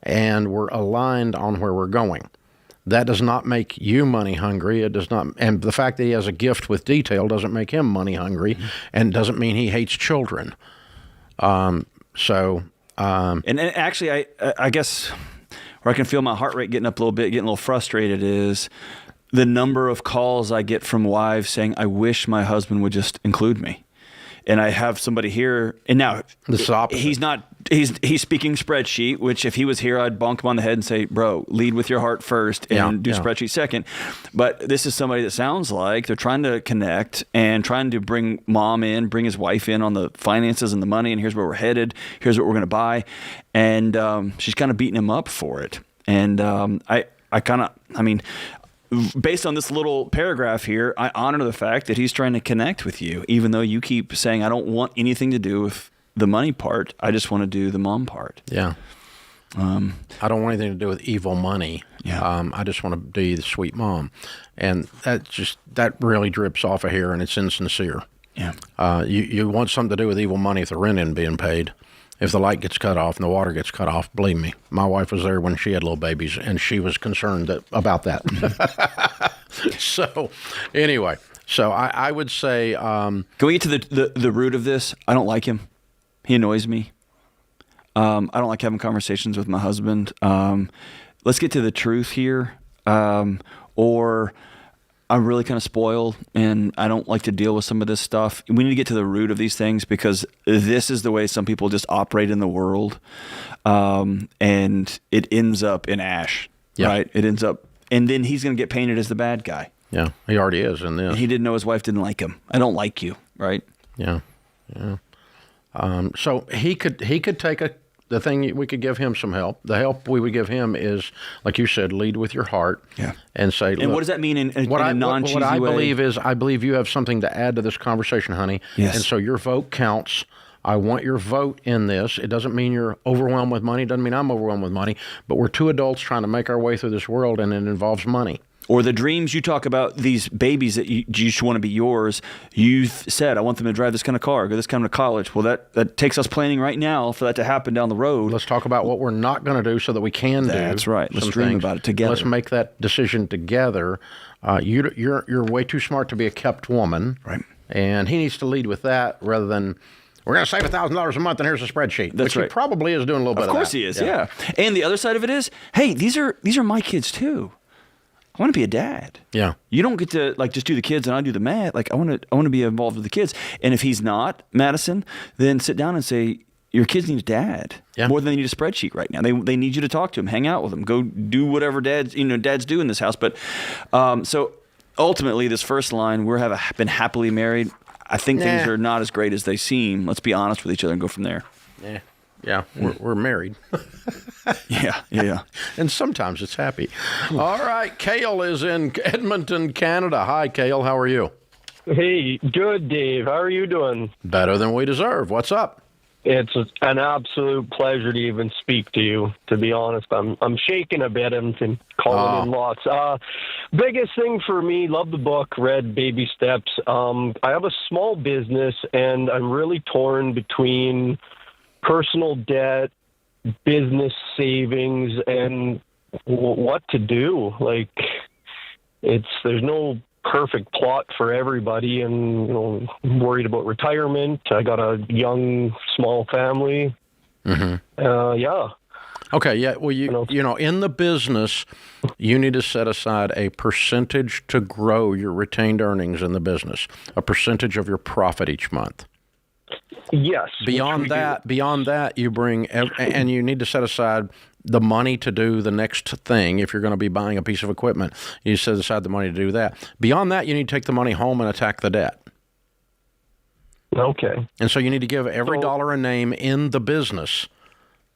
and we're aligned on where we're going. That does not make you money hungry. It does not, and the fact that he has a gift with detail doesn't make him money hungry, and doesn't mean he hates children. And actually, I guess where I can feel my heart rate getting up a little bit, getting a little frustrated, is the number of calls I get from wives saying, I wish my husband would just include me. And I have somebody here, and now he's speaking spreadsheet, which if he was here, I'd bonk him on the head and say, bro, lead with your heart first and do spreadsheet second. But this is somebody that sounds like they're trying to connect and trying to bring mom in, bring his wife in on the finances and the money, and here's where we're headed, here's what we're going to buy. And she's kind of beating him up for it. And based on this little paragraph here, I honor the fact that he's trying to connect with you, even though you keep saying, I don't want anything to do with the money part. I just want to do the mom part. Yeah. I don't want anything to do with evil money. Yeah. I just want to be the sweet mom. And that really drips off of here, and it's insincere. Yeah. You want something to do with evil money if the rent isn't being paid. If the light gets cut off and the water gets cut off, believe me, my wife was there when she had little babies, and she was concerned about that. So, anyway, I would say... Can we get to the root of this? I don't like him. He annoys me. I don't like having conversations with my husband. Let's get to the truth here. Or I'm really kind of spoiled, and I don't like to deal with some of this stuff. We need to get to the root of these things, because this is the way some people just operate in the world, and it ends up in ash, right? It ends up, and then he's going to get painted as the bad guy. Yeah, he already is in this. He didn't know his wife didn't like him. I don't like you, right? Yeah. So he could take the thing, we could give him some help. The help we would give him is, like you said, lead with your heart. Yeah. And say, and what does that mean in a non-cheesy what I way? believe is, I believe you have something to add to this conversation, honey. Yes. And so your vote counts. I want your vote in this. It doesn't mean you're overwhelmed with money. It doesn't mean I'm overwhelmed with money. But we're two adults trying to make our way through this world, and it involves money. Or the dreams you talk about, these babies that you just want to be yours. You've said, I want them to drive this kind of car, go this kind of college. Well, that takes us planning right now for that to happen down the road. Let's talk about what we're not going to do so that we can do. That's right. Let's dream about it together. Let's make that decision together. You're way too smart to be a kept woman. Right. And he needs to lead with that rather than, we're going to save $1,000 a month and here's a spreadsheet. That's which right. He probably is doing a little bit of that. Of course he is, yeah. And the other side of it is, hey, these are my kids too. I want to be a dad. Yeah. You don't get to just do the kids and I do the math. I want to be involved with the kids. And if he's not, Madison, then sit down and say, your kids need a dad more than they need a spreadsheet right now. They need you to talk to them, hang out with them, go do whatever dads do in this house. But so ultimately, this first line, been happily married. I think things are not as great as they seem. Let's be honest with each other and go from there. Yeah, we're married. Yeah. And sometimes it's happy. All right, Cale is in Edmonton, Canada. Hi, Cale. How are you? Hey, good, Dave. How are you doing? Better than we deserve. What's up? It's an absolute pleasure to even speak to you, to be honest. I'm shaking a bit and calling in lots. Biggest thing for me, love the book, read Baby Steps. I have a small business, and I'm really torn between personal debt, business savings, and what to do. There's no perfect plot for everybody, and I'm worried about retirement. I got a young, small family. Mm-hmm. Okay, yeah. Well, in the business, you need to set aside a percentage to grow your retained earnings in the business, a percentage of your profit each month. Yes. Beyond that, you bring, and you need to set aside the money to do the next thing. If you're going to be buying a piece of equipment, you set aside the money to do that. Beyond that, you need to take the money home and attack the debt. Okay. And so you need to give every dollar a name in the business.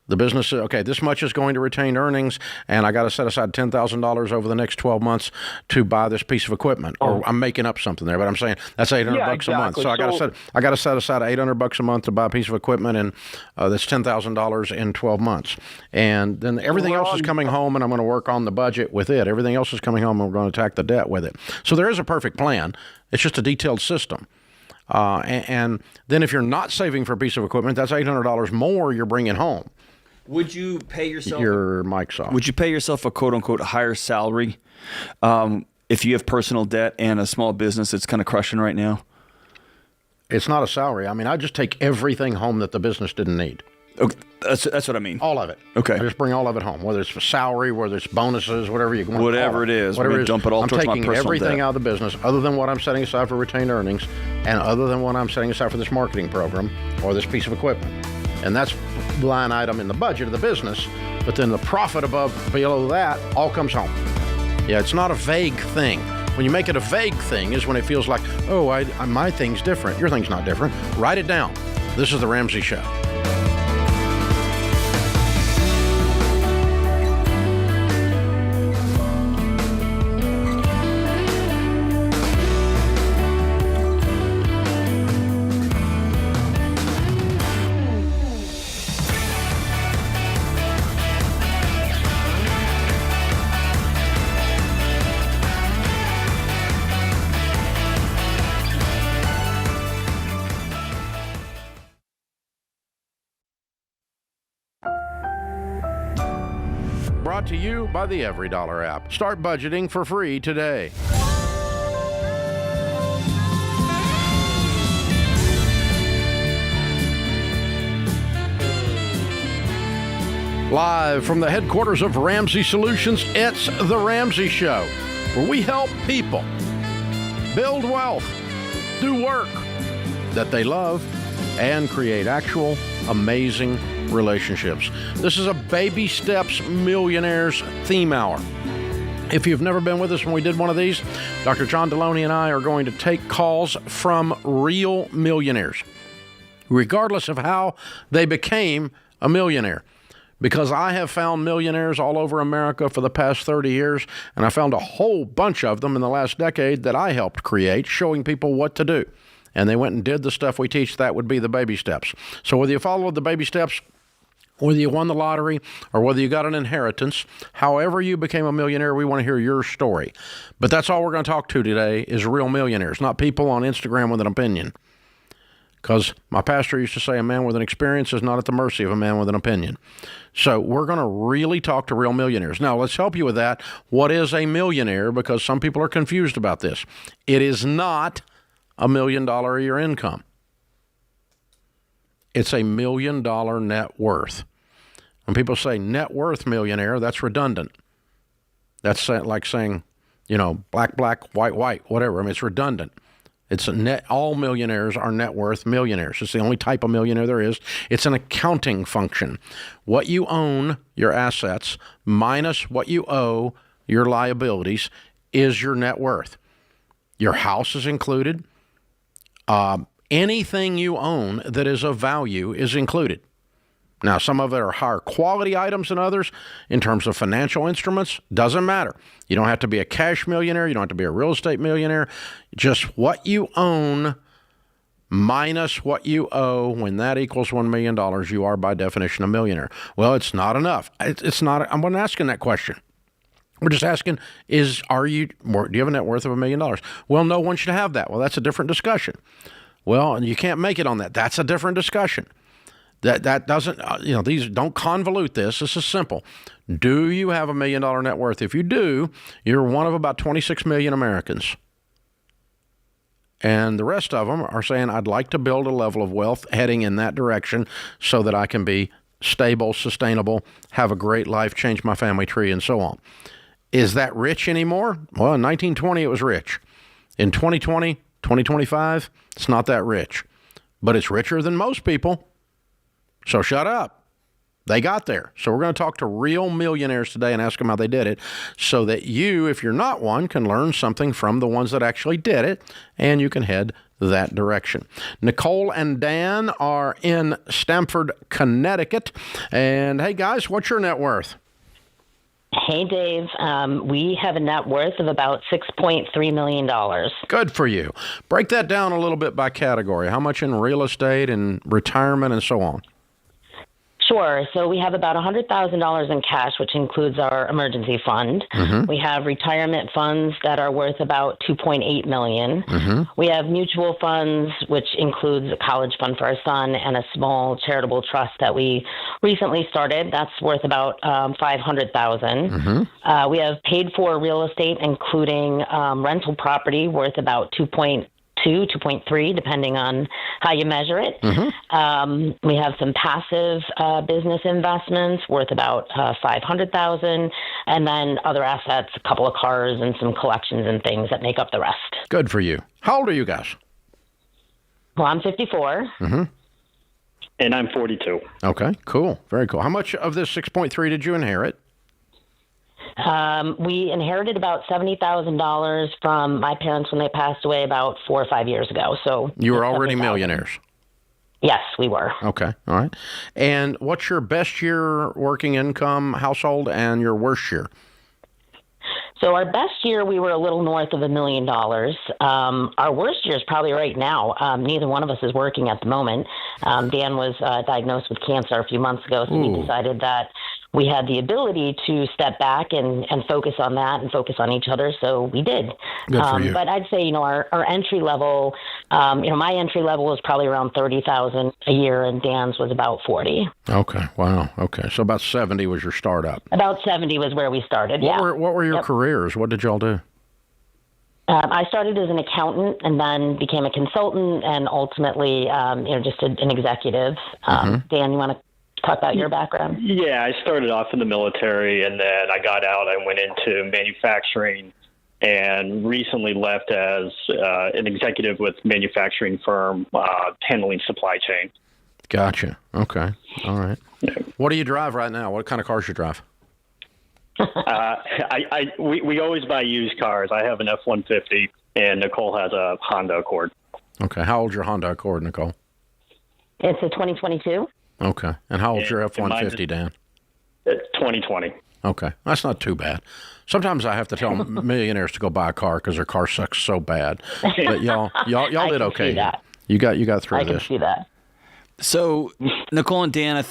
The business, okay, this much is going to retain earnings, and I got to set aside $10,000 over the next 12 months to buy this piece of equipment. Or I'm making up something there, but I'm saying that's $800 a month. So I got to set aside $800 a month to buy a piece of equipment, and that's $10,000 in 12 months. And then everything else is coming home, and I'm going to work on the budget with it. Everything else is coming home, and we're going to attack the debt with it. So there is a perfect plan. It's just a detailed system. And then if you're not saving for a piece of equipment, that's $800 more you're bringing home. Would you pay yourself? Your mic's off. Would you pay yourself a quote unquote higher salary if you have personal debt and a small business that's kind of crushing right now? It's not a salary. I mean, I just take everything home that the business didn't need. Okay, that's what I mean. All of it. Okay. I just bring all of it home, whether it's a salary, whether it's bonuses, whatever you want. Whatever it is. Whatever we dump it all towards my personal debt. I'm taking everything out of the business, other than what I'm setting aside for retained earnings, and other than what I'm setting aside for this marketing program or this piece of equipment. And that's the line item in the budget of the business. But then the profit below that all comes home. Yeah, it's not a vague thing. When you make it a vague thing is when it feels like, my thing's different. Your thing's not different. Write it down. This is The Ramsey Show. Brought to you by the Every Dollar app. Start budgeting for free today. Live from the headquarters of Ramsey Solutions, it's The Ramsey Show, where we help people build wealth, do work that they love, and create actual amazing relationships. This is a Baby Steps Millionaires theme hour. If you've never been with us when we did one of these, Dr. John Delony and I are going to take calls from real millionaires, regardless of how they became a millionaire. Because I have found millionaires all over America for the past 30 years, and I found a whole bunch of them in the last decade that I helped create, showing people what to do. And they went and did the stuff we teach. That would be the baby steps. So whether you followed the baby steps, whether you won the lottery, or whether you got an inheritance, however you became a millionaire, we want to hear your story. But that's all we're going to talk to today is real millionaires, not people on Instagram with an opinion. Because my pastor used to say a man with an experience is not at the mercy of a man with an opinion. So we're going to really talk to real millionaires. Now, let's help you with that. What is a millionaire? Because some people are confused about this. It is not $1 million a year income. It's $1 million net worth. When people say net worth millionaire, that's redundant. That's like saying, black, white, whatever. I mean, it's redundant. It's a net. All millionaires are net worth millionaires. It's the only type of millionaire there is. It's an accounting function. What you own, your assets, minus what you owe, your liabilities, is your net worth. Your house is included. Anything you own that is of value is included. Now, some of it are higher quality items than others in terms of financial instruments. Doesn't matter. You don't have to be a cash millionaire. You don't have to be a real estate millionaire. Just what you own minus what you owe. When that equals $1 million, you are by definition a millionaire. Well, it's not enough. It's not. I'm not asking that question. We're just asking, do you have a net worth of $1 million? Well, no one should have that. Well, that's a different discussion. Well, you can't make it on that. That's a different discussion. That doesn't, these don't convolute this. This is simple. Do you have $1 million net worth? If you do, you're one of about 26 million Americans. And the rest of them are saying, I'd like to build a level of wealth heading in that direction so that I can be stable, sustainable, have a great life, change my family tree, and so on. Is that rich anymore? Well, in 1920, it was rich. In 2020, 2025, it's not that rich. But it's richer than most people. So shut up. They got there. So we're going to talk to real millionaires today and ask them how they did it so that you, if you're not one, can learn something from the ones that actually did it, and you can head that direction. Nicole and Dan are in Stamford, Connecticut. And hey, guys, what's your net worth? Hey, Dave. We have a net worth of about $6.3 million. Good for you. Break that down a little bit by category. How much in real estate and retirement and so on? Sure. So we have about $100,000 in cash, which includes our emergency fund. Mm-hmm. We have retirement funds that are worth about $2.8 million. Mm-hmm. We have mutual funds, which includes a college fund for our son and a small charitable trust that we recently started. That's worth about $500,000. Mm-hmm. We have paid for real estate, including rental property, worth about 2.3, depending on how you measure it. Mm-hmm. We have some passive business investments worth about $500,000, and then other assets, a couple of cars and some collections and things that make up the rest. Good for you. How old are you guys? Well, I'm 54. Mm-hmm. And I'm 42. Okay, cool. Very cool. How much of this 6.3 did you inherit? We inherited about $70,000 from my parents when they passed away about 4 or 5 years ago. So you were already millionaires. Yes, we were. Okay. All right. And what's your best year working income household and your worst year? So our best year, we were a little north of $1 million. Our worst year is probably right now. Neither one of us is working at the moment. Dan was diagnosed with cancer a few months ago, so we decided that we had the ability to step back and focus on that and focus on each other. So we did. Good for you. But I'd say, our entry level, my entry level was probably around $30,000 a year, and Dan's was about 40. Okay. Wow. Okay. So about 70 was your startup. About 70 was where we started. What were your careers? What did y'all do? I started as an accountant and then became a consultant and ultimately, just an executive. Dan, you want to talk about your background? Yeah, I started off in the military, and then I got out. I went into manufacturing, and recently left as an executive with manufacturing firm handling supply chain. Gotcha. Okay. All right. Yeah. What do you drive right now? What kind of cars you drive? We always buy used cars. I have an F-150, and Nicole has a Honda Accord. Okay. How old's your Honda Accord, Nicole? It's a 2022. Okay. And how old's your F-150, Dan? 2020. Okay. That's not too bad. Sometimes I have to tell millionaires to go buy a car because their car sucks so bad. But y'all did okay. You got through this. I can see that. So, Nicole and Dan,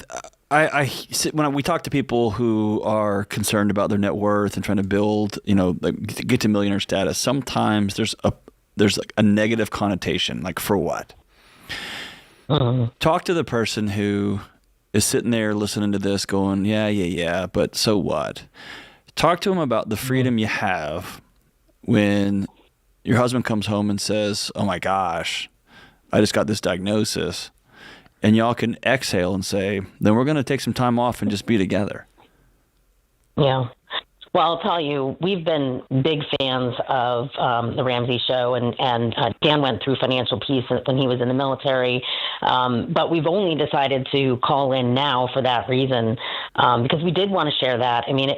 when we talk to people who are concerned about their net worth and trying to build, get to millionaire status, sometimes there's like a negative connotation, like for what? Talk to the person who is sitting there listening to this going, yeah, but so what? Talk to them about the freedom you have when your husband comes home and says, oh my gosh, I just got this diagnosis. And y'all can exhale and say, then we're going to take some time off and just be together. Yeah. Well, I'll tell you, we've been big fans of the Ramsey Show, and Dan went through financial peace when he was in the military, but we've only decided to call in now for that reason, because we did want to share that. I mean,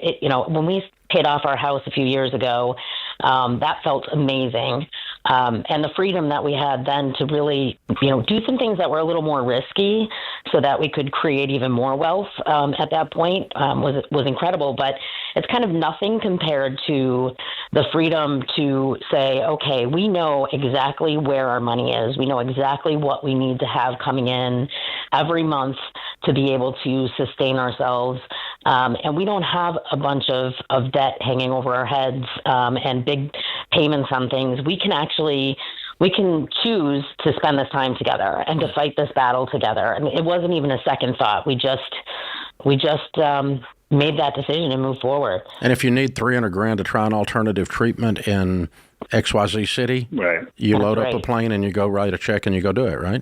when we paid off our house a few years ago, that felt amazing. And the freedom that we had then to really, do some things that were a little more risky so that we could create even more wealth at that point was incredible. But it's kind of nothing compared to the freedom to say, okay, we know exactly where our money is. We know exactly what we need to have coming in every month to be able to sustain ourselves. And we don't have a bunch of debt hanging over our heads and big payments on things. We can choose to spend this time together and to fight this battle together. I mean, it wasn't even a second thought. We just made that decision and moved forward. And if you need $300,000 to try an alternative treatment in XYZ city, right, you load up a plane and you go write a check and you go do it, right?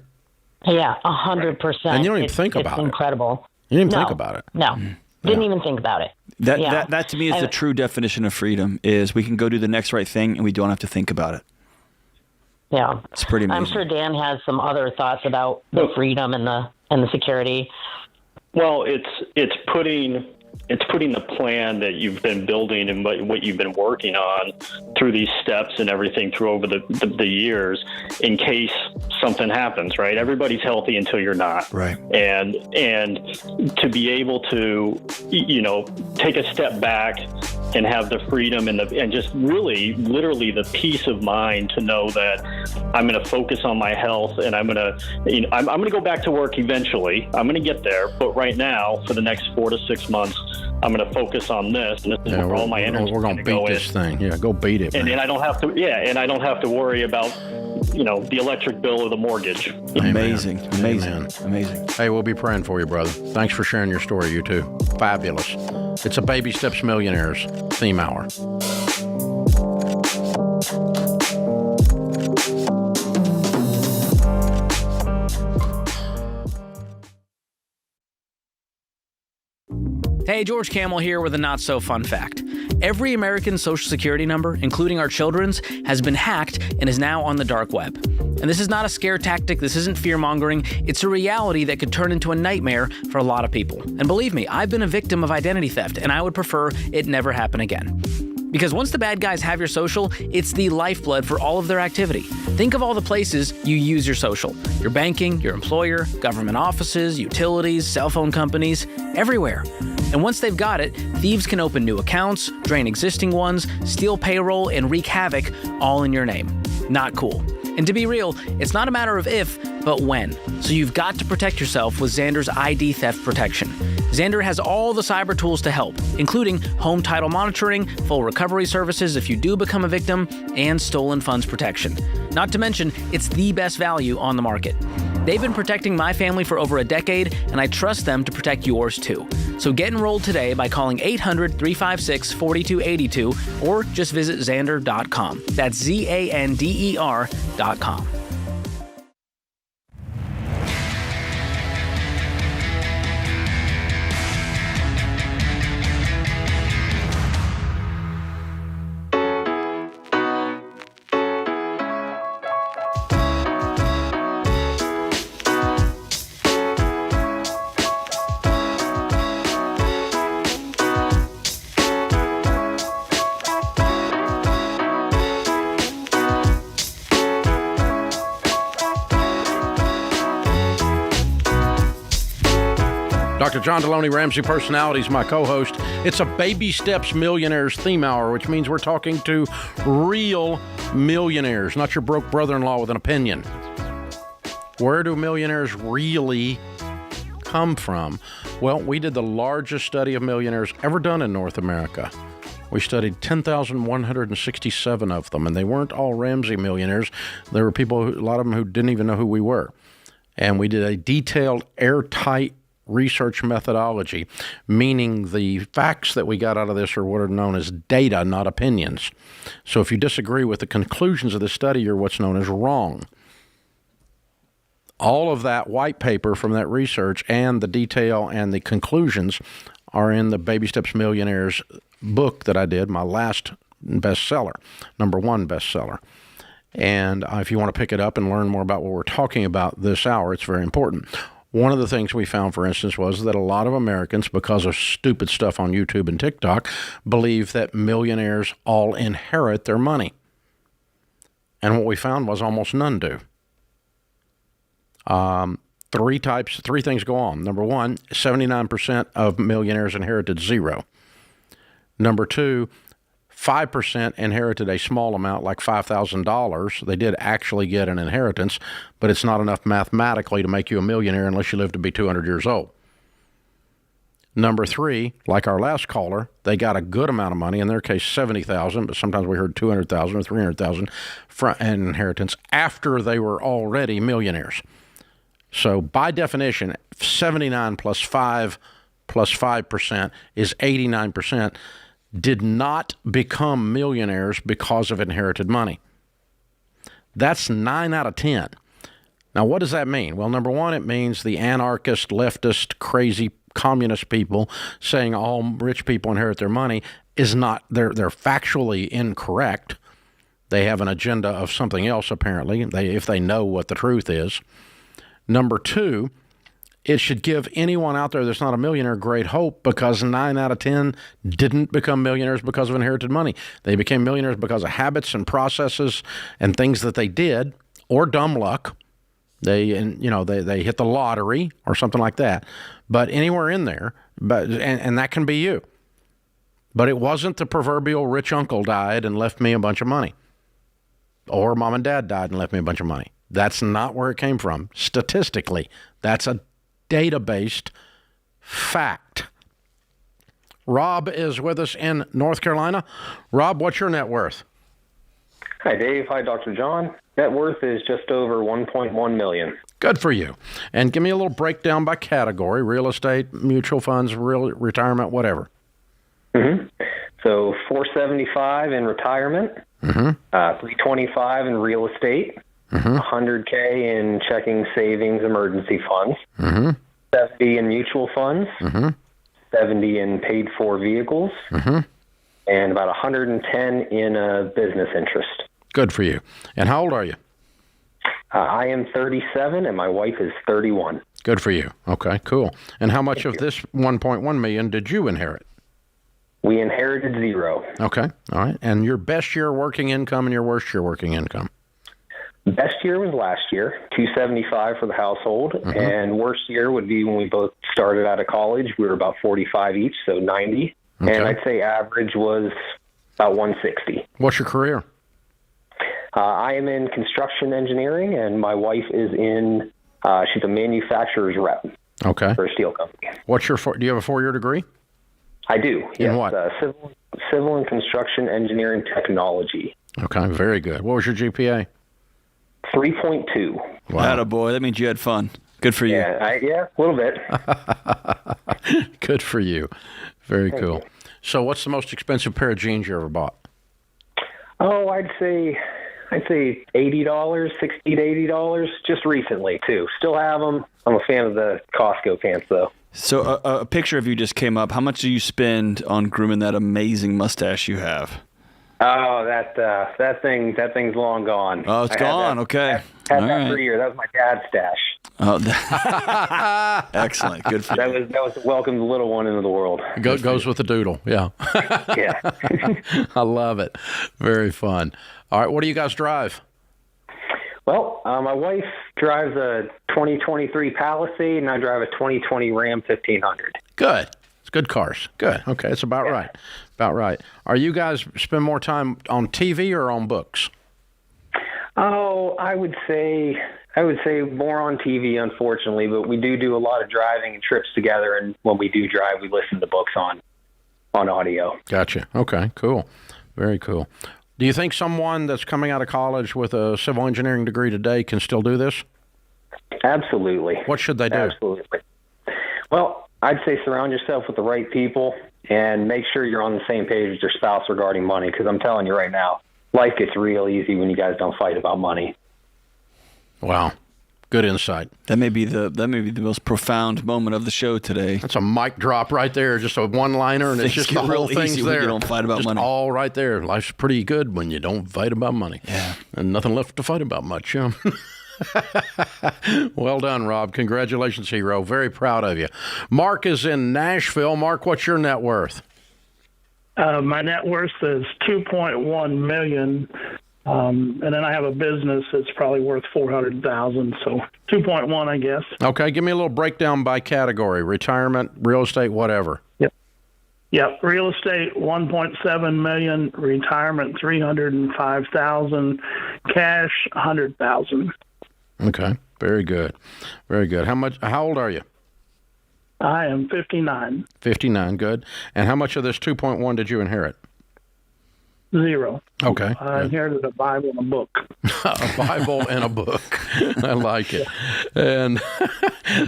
Yeah, 100%. And you don't even think about it. It's incredible. You didn't even think about it. No. Didn't even think about it. That to me is the true definition of freedom, is we can go do the next right thing and we don't have to think about it. Yeah. It's pretty amazing. I'm sure Dan has some other thoughts about the freedom and the security. Well, it's putting the plan that you've been building and what you've been working on through these steps and everything through over the years in case something happens, right? Everybody's healthy until you're not. Right. And to be able to, take a step back and have the freedom and just really literally the peace of mind to know that I'm going to focus on my health and I'm going to go back to work eventually. I'm going to get there. But right now, for the next 4 to 6 months, I'm going to focus on this, and this is where all my energy. We're going to beat this thing. Yeah, go beat it. And I don't have to. Yeah, and I don't have to worry about, the electric bill or the mortgage. Amazing. Hey, we'll be praying for you, brother. Thanks for sharing your story. You too. Fabulous. It's a Baby Steps Millionaires theme hour. Hey, George Camel here with a not-so-fun fact. Every American Social Security number, including our children's, has been hacked and is now on the dark web. And this is not a scare tactic, this isn't fear-mongering, it's a reality that could turn into a nightmare for a lot of people. And believe me, I've been a victim of identity theft, and I would prefer it never happen again. Because once the bad guys have your social, it's the lifeblood for all of their activity. Think of all the places you use your social. Your banking, your employer, government offices, utilities, cell phone companies, everywhere. And once they've got it, thieves can open new accounts, drain existing ones, steal payroll, and wreak havoc all in your name. Not cool. And to be real, it's not a matter of if, but when. So you've got to protect yourself with Xander's ID theft protection. Xander has all the cyber tools to help, including home title monitoring, full recovery services if you do become a victim, and stolen funds protection. Not to mention, it's the best value on the market. They've been protecting my family for over a decade, and I trust them to protect yours too. So get enrolled today by calling 800-356-4282 or just visit Xander.com. That's Xander.com. Dr. John Delony, Ramsey Personality, is my co-host. It's a Baby Steps Millionaires theme hour, which means we're talking to real millionaires, not your broke brother-in-law with an opinion. Where do millionaires really come from? Well, we did the largest study of millionaires ever done in North America. We studied 10,167 of them, and they weren't all Ramsey millionaires. There were people, a lot of them, who didn't even know who we were. And we did a detailed, airtight research methodology, meaning the facts that we got out of this are what are known as data, not opinions. So if you disagree with the conclusions of the study, you're what's known as wrong. All of that white paper from that research and the detail and the conclusions are in the Baby Steps Millionaires book that I did, my last bestseller, #1 bestseller. And if you want to pick it up and learn more about what we're talking about this hour, it's very important. One of the things we found, for instance, was that a lot of Americans, because of stupid stuff on YouTube and TikTok, believe that millionaires all inherit their money. And what we found was almost none do. Three things go on. Number one, 79% of millionaires inherited zero. Number two, 5% inherited a small amount, like $5,000. They did actually get an inheritance, but it's not enough mathematically to make you a millionaire unless you live to be 200 years old. Number three, like our last caller, they got a good amount of money, in their case $70,000, but sometimes we heard $200,000 or $300,000 in inheritance after they were already millionaires. So by definition, 79 plus 5 plus 5% is 89%. Did not become millionaires because of inherited money. That's 9 out of 10. Now, what does that mean? Well, number one, it means the anarchist, leftist, crazy communist people saying all rich people inherit their money is not, they're factually incorrect. They have an agenda of something else, apparently, if they know what the truth is. Number two, it should give anyone out there that's not a millionaire great hope, because 9 out of 10 didn't become millionaires because of inherited money. They became millionaires because of habits and processes and things that they did, or dumb luck. They hit the lottery or something like that. But anywhere in there, and that can be you. But it wasn't the proverbial rich uncle died and left me a bunch of money, or mom and dad died and left me a bunch of money. That's not where it came from. Statistically, that's a data-based fact. Rob is with us in North Carolina. Rob, what's your net worth? Hi, Dave. Hi, Dr. John. Net worth is just over $1.1 million. Good for you. And give me a little breakdown by category: real estate, mutual funds, retirement, whatever. Mm-hmm. So $475 in retirement, $325 in real estate, $100K in checking, savings, emergency funds, $70 in mutual funds, $70 in paid-for vehicles, and about $110 in business interest. Good for you. And how old are you? I am 37, and my wife is 31. Good for you. Okay, cool. And how much of this $1.1 million did you inherit? We inherited zero. Okay, all right. And your best year working income and your worst year working income? Best year was last year, $275 for the household, and worst year would be when we both started out of college. We were about 45 each, so 90. Okay. And I'd say average was about 160. What's your career? I am in construction engineering, and my wife is in, she's a manufacturer's rep. Okay. For a steel company. Do you have a 4-year degree? I do. In what? Civil and construction engineering technology. Okay, very good. What was your GPA? 3.2. Wow. Attaboy. That means you had fun. Good for you. Yeah, a little bit. Good for you. Very cool. So what's the most expensive pair of jeans you ever bought? Oh, I'd say $80, $60 to $80, just recently, too. Still have them. I'm a fan of the Costco pants, though. So a picture of you just came up. How much do you spend on grooming that amazing mustache you have? Oh, that thing's long gone. Oh, it's gone. Okay. Had that for a year. That was my dad's stash. Oh, excellent. Good for you. That was welcome the little one into the world. Goes with the doodle. Yeah. Yeah. I love it. Very fun. All right. What do you guys drive? Well, my wife drives a 2023 Palisade, and I drive a 2020 Ram 1500. Good. It's good cars. Good. Okay, it's about right. About right. Are you guys spend more time on TV or on books? Oh, I would say more on TV, unfortunately, but we do a lot of driving and trips together, and when we do drive, we listen to books on audio. Gotcha. Okay, cool. Very cool. Do you think someone that's coming out of college with a civil engineering degree today can still do this? Absolutely. What should they do? Absolutely. Well, I'd say surround yourself with the right people and make sure you're on the same page with your spouse regarding money, because I'm telling you right now, life gets real easy when you guys don't fight about money. Wow. Good insight. That may be the most profound moment of the show today. That's a mic drop right there, just a one-liner, and it's just the whole thing's there. When you don't fight about just money. All right there. Life's pretty good when you don't fight about money. Yeah. And nothing left to fight about much. Yeah. Well done, Rob. Congratulations, hero. Very proud of you. Mark is in Nashville. Mark, what's your net worth? My net worth is $2.1 million. And then I have a business that's probably worth $400,000, so 2.1, I guess. Okay, give me a little breakdown by category: retirement, real estate, whatever. Yep. Real estate $1.7 million, retirement $305,000, cash $100,000. Okay, very good, very good. How old are you? I am 59. 59, good. And how much of this 2.1 did you inherit? 0. Okay. I inherited a Bible and a book. A Bible and a book. I like it. And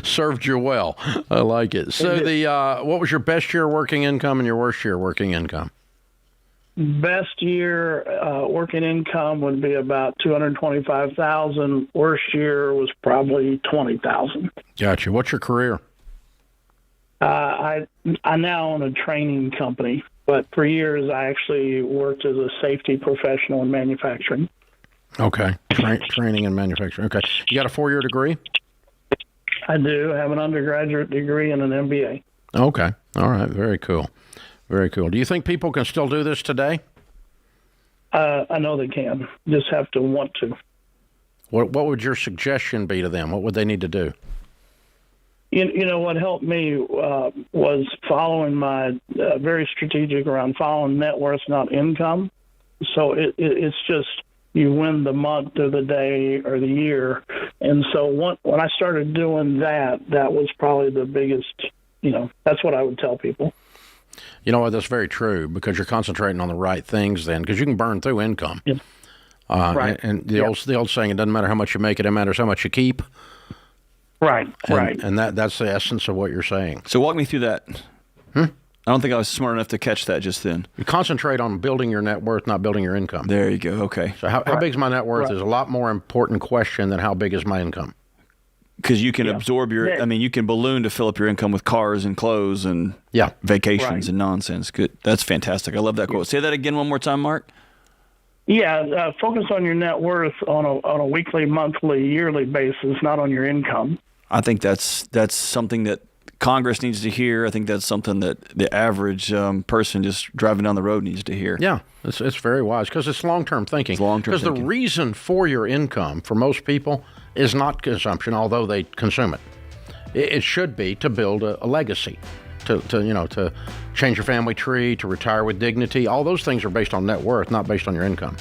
served you well. I like it. So what was your best year working income and your worst year working income? Best year working income would be about $225,000. Worst year was probably $20,000. Gotcha. What's your career? I now own a training company, but for years I actually worked as a safety professional in manufacturing. Okay, training and manufacturing. Okay, you got a 4-year degree? I do. I have an undergraduate degree and an MBA. Okay, all right, very cool, very cool. Do you think people can still do this today? I know they can. Just have to want to. What would your suggestion be to them? What would they need to do? You know, what helped me was following my very strategic around following net worth, not income. So it's just you win the month or the day or the year. And so when I started doing that was probably the biggest, that's what I would tell people. You know what? That's very true, because you're concentrating on the right things then, because you can burn through income. Yeah. Right. And the old saying, it doesn't matter how much you make, it matters how much you keep. Right, And that's the essence of what you're saying. So walk me through that. I don't think I was smart enough to catch that just then. You concentrate on building your net worth, not building your income. There you go. Okay. So how big is my net worth is a lot more important question than how big is my income. Because you can absorb you can balloon to fill up your income with cars and clothes and vacations and nonsense. Good. That's fantastic. I love that quote. Say that again one more time, Mark. Yeah, focus on your net worth on a weekly, monthly, yearly basis, not on your income. I think that's something that Congress needs to hear. I think that's something that the average person just driving down the road needs to hear. Yeah, it's very wise, because it's long-term thinking. Because the reason for your income for most people is not consumption, although they consume it. It should be to build a legacy, to change your family tree, to retire with dignity. All those things are based on net worth, not based on your income.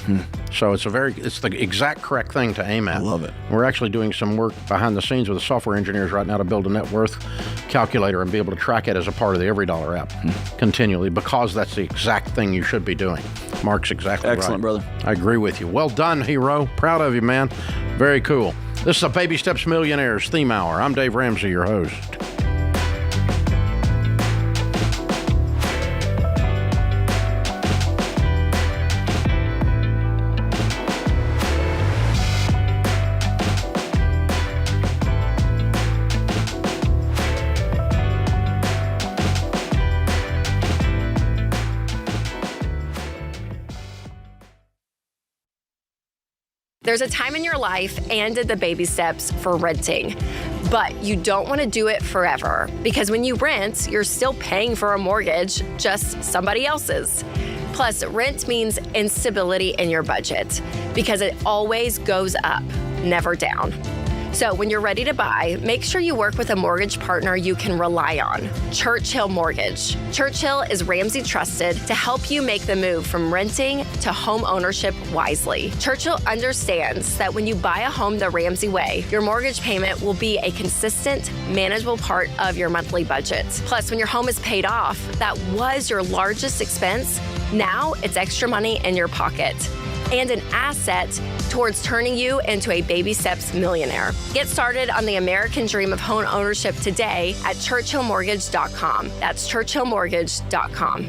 So it's the exact correct thing to aim at. I love it. We're actually doing some work behind the scenes with the software engineers right now to build a net worth calculator and be able to track it as a part of the EveryDollar app continually, because that's the exact thing you should be doing. Mark's exactly right. Excellent, brother. I agree with you. Well done, hero. Proud of you, man. Very cool. This is a Baby Steps Millionaires theme hour. I'm Dave Ramsey, your host. There's a time in your life and the baby steps for renting, but you don't want to do it forever, because when you rent, you're still paying for a mortgage, just somebody else's. Plus, rent means instability in your budget because it always goes up, never down. So when you're ready to buy, make sure you work with a mortgage partner you can rely on. Churchill Mortgage. Churchill is Ramsey trusted to help you make the move from renting to home ownership wisely. Churchill understands that when you buy a home the Ramsey way, your mortgage payment will be a consistent, manageable part of your monthly budget. Plus, when your home is paid off, that was your largest expense. Now it's extra money in your pocket and an asset towards turning you into a baby steps millionaire. Get started on the American dream of home ownership today at churchillmortgage.com. That's churchillmortgage.com.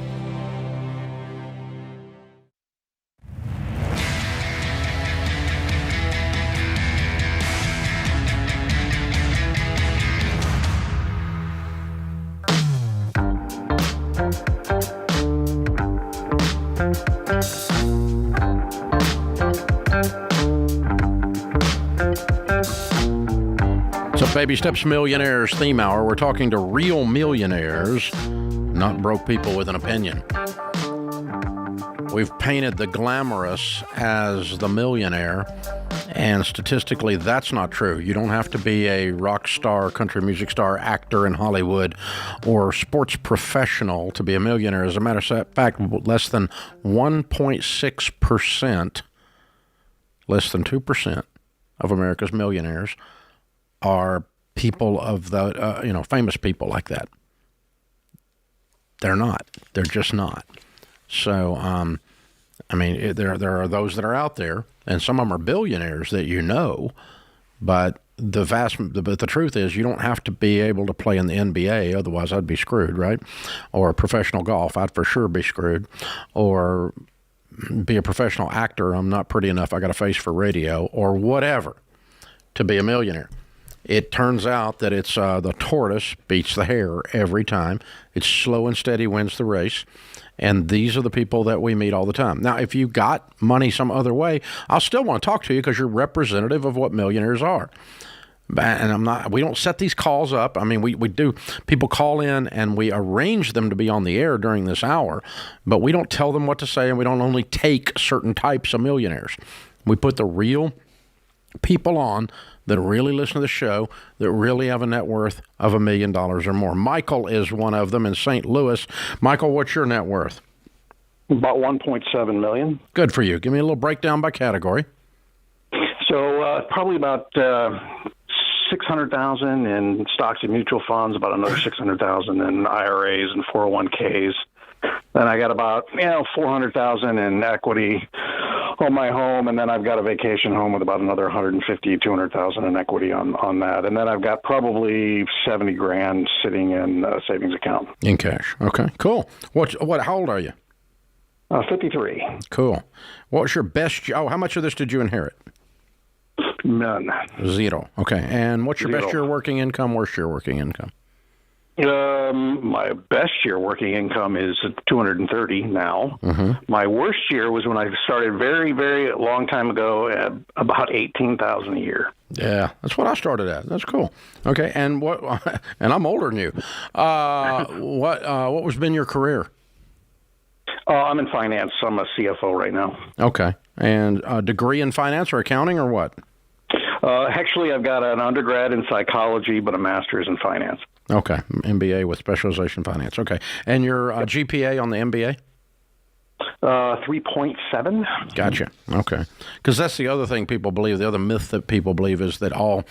Baby Steps Millionaires theme hour. We're talking to real millionaires, not broke people with an opinion. We've painted the glamorous as the millionaire, and statistically that's not true. You don't have to be a rock star, country music star, actor in Hollywood, or sports professional to be a millionaire. As a matter of fact, less than 1.6%, less than 2% of America's millionaires are people of the, famous people like that. They're not. They're just not. So, there are those that are out there, and some of them are billionaires that but the truth is you don't have to be able to play in the NBA, otherwise I'd be screwed, right? Or professional golf, I'd for sure be screwed. Or be a professional actor, I'm not pretty enough, I got a face for radio, or whatever, to be a millionaire. It turns out that it's the tortoise beats the hare every time. It's slow and steady wins the race. And these are the people that we meet all the time. Now, if you got money some other way, I'll still want to talk to you because you're representative of what millionaires are. And we don't set these calls up. I mean, we do. People call in and we arrange them to be on the air during this hour, but we don't tell them what to say, and we don't only take certain types of millionaires. We put the real people on that really listen to the show, that really have a net worth of $1 million or more. Michael is one of them in St. Louis. Michael, what's your net worth? About $1.7 million. Good for you. Give me a little breakdown by category. So probably about $600,000 in stocks and mutual funds, about another $600,000 in IRAs and 401ks. Then I got about $400,000 in equity on my home, and then I've got a vacation home with about another $200,000 in equity on that, and then I've got probably $70,000 sitting in a savings account in cash. Okay, cool. How old are you? 53. Cool. What's your best? How much of this did you inherit? None. Zero. Okay. And what's your best year working income? Worst year working income? My best year working income is 230 now. Mm-hmm. My worst year was when I started very, very long time ago at about 18,000 a year. Yeah, that's what I started at. That's cool. Okay, and and I'm older than you. What was been your career? I'm in finance. I'm a CFO right now. Okay, and a degree in finance or accounting or what? Actually, I've got an undergrad in psychology, but a master's in finance. Okay, MBA with specialization in finance. Okay, and your GPA on the MBA? 3.7. Gotcha. Okay, because that's the other thing people believe. The other myth that people believe is that all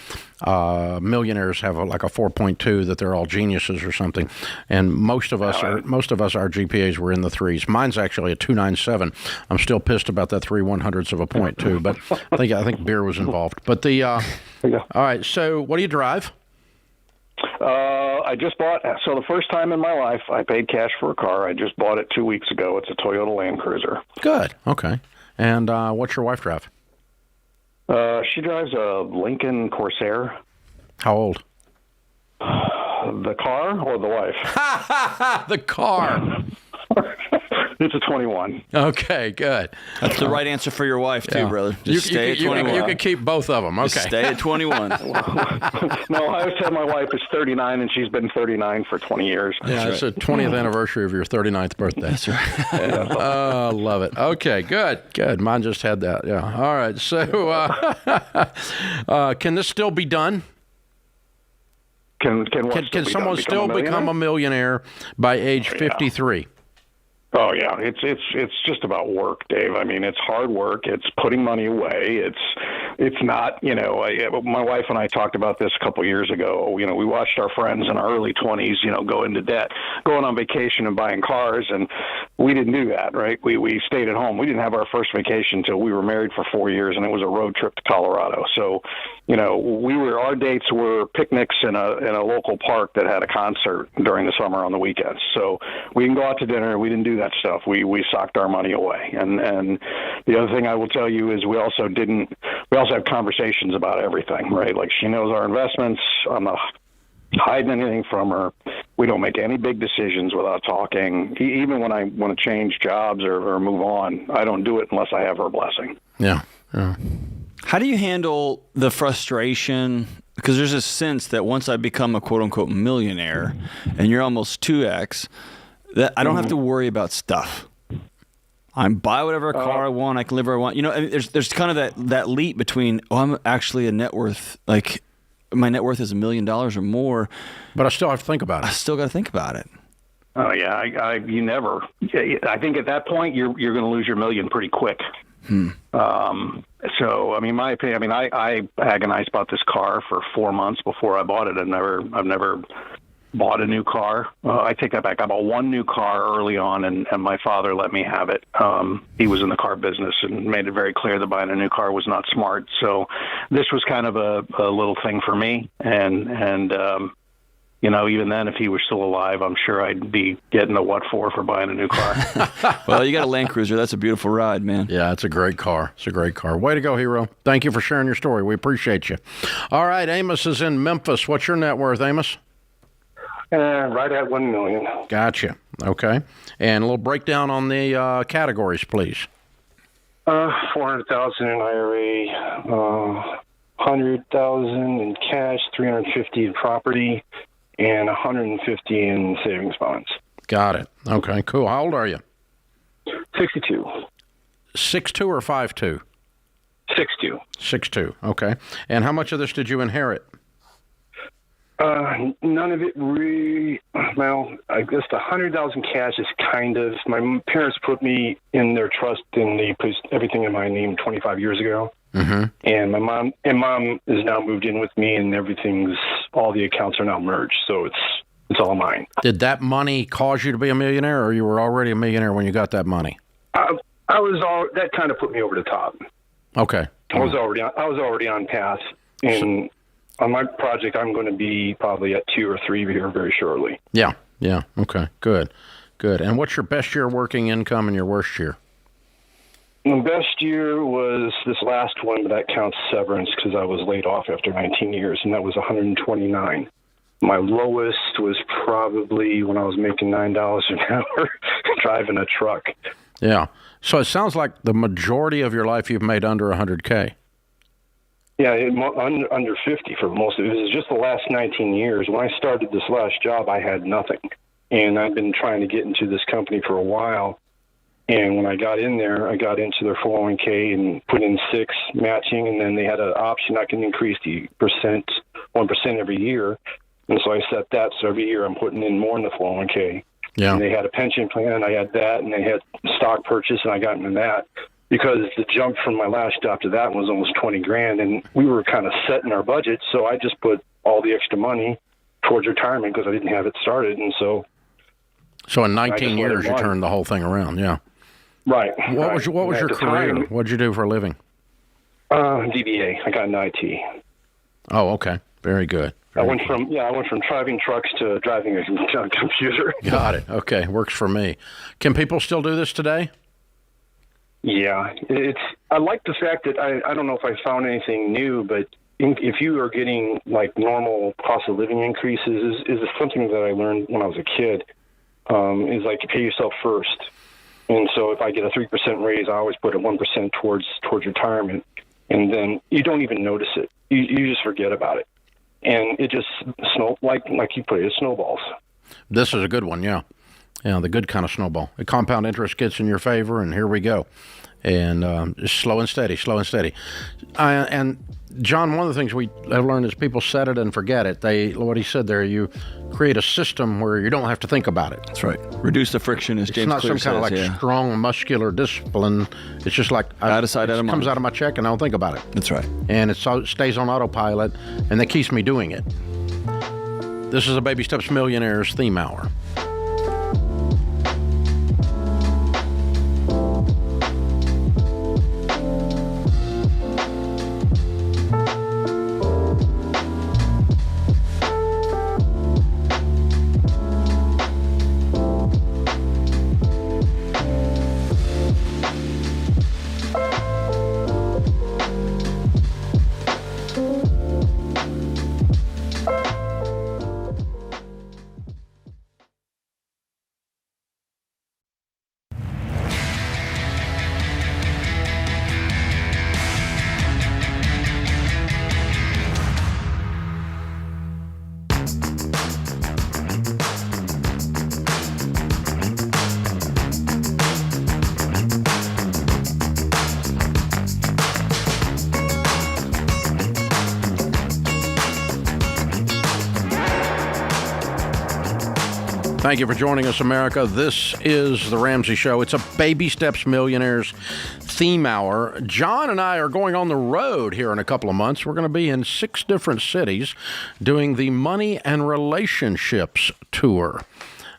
millionaires have like a 4.2, that they're all geniuses or something. And most of us, our GPAs were in the threes. Mine's actually a 297. I'm still pissed about that 3/100ths of a point too, but I think beer was involved. But all right. So, what do you drive? I just bought, so the first time in my life I paid cash for a car. I just bought it 2 weeks ago. It's a Toyota Land Cruiser. Good. Okay. And what's your wife drive? She drives a Lincoln Corsair. How old? The car or the wife? The car. It's a 21. Okay, good. That's the right answer for your wife, too, brother. Just stay at 21. You can keep both of them. Okay. Just stay at 21. No, I always tell my wife is 39, and she's been 39 for 20 years. Yeah, it's the 20th anniversary of your 39th birthday. That's right. Oh, love it. Okay, good. Mine just had that. Yeah. All right. So, can this still be done? Can someone still become a millionaire by age 53? Oh yeah, it's just about work, Dave. I mean, it's hard work. It's putting money away. It's not, my wife and I talked about this a couple years ago. We watched our friends in our early 20s, go into debt, going on vacation and buying cars, and we didn't do that, right? We stayed at home. We didn't have our first vacation until we were married for 4 years, and it was a road trip to Colorado. So, our dates were picnics in a local park that had a concert during the summer on the weekends. So we didn't go out to dinner. We didn't do that stuff. We socked our money away. And the other thing I will tell you is we also have conversations about everything, right? Like, she knows our investments. I'm not hiding anything from her. We don't make any big decisions without talking. Even when I want to change jobs or move on, I don't do it unless I have her blessing. Yeah. How do you handle the frustration? Because there's a sense that once I become a quote-unquote millionaire, and you're almost 2X, that I don't have to worry about stuff. I buy whatever car I want. I can live where I want. There's kind of that leap between, I'm actually a net worth, like my net worth is $1 million or more. But I still have to think about it. I still got to think about it. Oh yeah, I think at that point you're going to lose your million pretty quick. So, my opinion, I agonized about this car for 4 months before I bought it. I've never bought a new car. I take that back. I bought one new car early on, and my father let me have it. He was in the car business and made it very clear that buying a new car was not smart. So this was kind of a little thing for me. And even then, if he was still alive, I'm sure I'd be getting a what for buying a new car. Well, you got a Land Cruiser. That's a beautiful ride, man. Yeah, it's a great car. Way to go, hero. Thank you for sharing your story. We appreciate you. All right, Amos is in Memphis. What's your net worth, Amos? Right at $1 million. Gotcha. Okay. And a little breakdown on the categories, please. $400,000 in IRA, $100,000 in cash, $350 in property, and $150 in savings bonds. Got it. Okay, cool. How old are you? 62. 6'2" or 5'2"? 6'2". 6'2". Okay. And how much of this did you inherit? None of it really. Well, I guess the $100,000 cash is kind of. My parents put me in their trust, and they put everything in my name 25 years ago. Mm-hmm. And my mom is now moved in with me, and all the accounts are now merged, so it's all mine. Did that money cause you to be a millionaire, or you were already a millionaire when you got that money? That kind of put me over the top. Okay. I was already on path, and on my project, I'm going to be probably at 2 or 3 here very shortly. Yeah. Okay. Good. And what's your best year working income and your worst year? My best year was this last one, but that counts severance because I was laid off after 19 years, and that was $129. My lowest was probably when I was making $9 an hour driving a truck. Yeah. So it sounds like the majority of your life you've made under $100K. Yeah, under 50 for most of it. It was just the last 19 years. When I started this last job, I had nothing. And I've been trying to get into this company for a while. And when I got in there, I got into their 401k and put in 6 matching. And then they had an option I can increase the 1% every year. And so I set that. So every year I'm putting in more in the 401k. Yeah. And they had a pension plan. I had that. And they had stock purchase. And I got into that. Because the jump from my last job to that was almost $20,000, and we were kind of set in our budget. So I just put all the extra money towards retirement because I didn't have it started, and so. So in 19 years, you turned the whole thing around, yeah. Right. What was your career? What did you do for a living? DBA. I got an IT. Oh, okay. Very good. I went from driving trucks to driving a computer. Got it. Okay, works for me. Can people still do this today? Yeah, I like the fact that I don't know if I found anything new, but if you are getting like normal cost of living increases, is something that I learned when I was a kid. Is like you pay yourself first, And so if I get a 3% raise, I always put a 1% towards retirement, and then you don't even notice it. You just forget about it, and it just like you put it snowballs. This is a good one, yeah. Yeah, the good kind of snowball. The compound interest gets in your favor, and here we go. And just slow and steady. And John, one of the things we have learned is people set it and forget it. What he said there, you create a system where you don't have to think about it. That's right. Reduce the friction, as James Clear says. It's not some kind of strong muscular discipline. It's just like out of sight, out of mind. It comes out of my check and I don't think about it. That's right. And it stays on autopilot, and that keeps me doing it. This is a Baby Steps Millionaires theme hour. Thank you for joining us, America. This is The Ramsey Show. It's a Baby Steps Millionaires theme hour. John and I are going on the road here in a couple of months. We're going to be in 6 different cities doing the Money and Relationships Tour.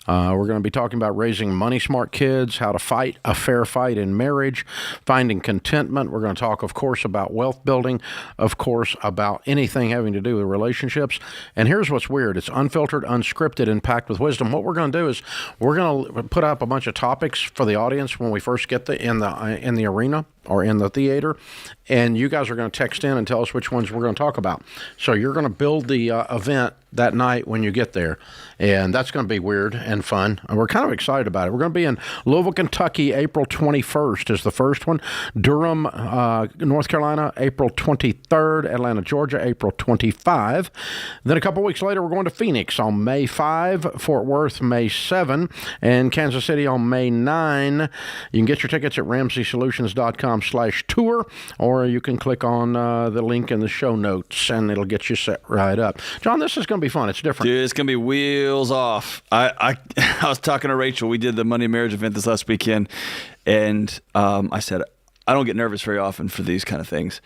We're going to be talking about raising money-smart kids, how to fight a fair fight in marriage, finding contentment. We're going to talk, of course, about wealth building, of course, about anything having to do with relationships. And here's what's weird. It's unfiltered, unscripted, and packed with wisdom. What we're going to do is we're going to put up a bunch of topics for the audience when we first get in the arena or in the theater, and you guys are going to text in and tell us which ones we're going to talk about. So you're going to build the event that night when you get there, and that's going to be weird and fun. And we're kind of excited about it. We're going to be in Louisville, Kentucky, April 21st is the first one. Durham, North Carolina, April 23rd. Atlanta, Georgia, April 25. Then a couple weeks later, we're going to Phoenix on May 5, Fort Worth, May 7, and Kansas City on May 9. You can get your tickets at RamseySolutions.com/tour, or you can click on the link in the show notes, and it'll get you set right up. John, this is going to be fun. It's different. Dude, it's going to be wheels off. I was talking to Rachel. We did the Money Marriage event this last weekend, and I said, I don't get nervous very often for these kind of things.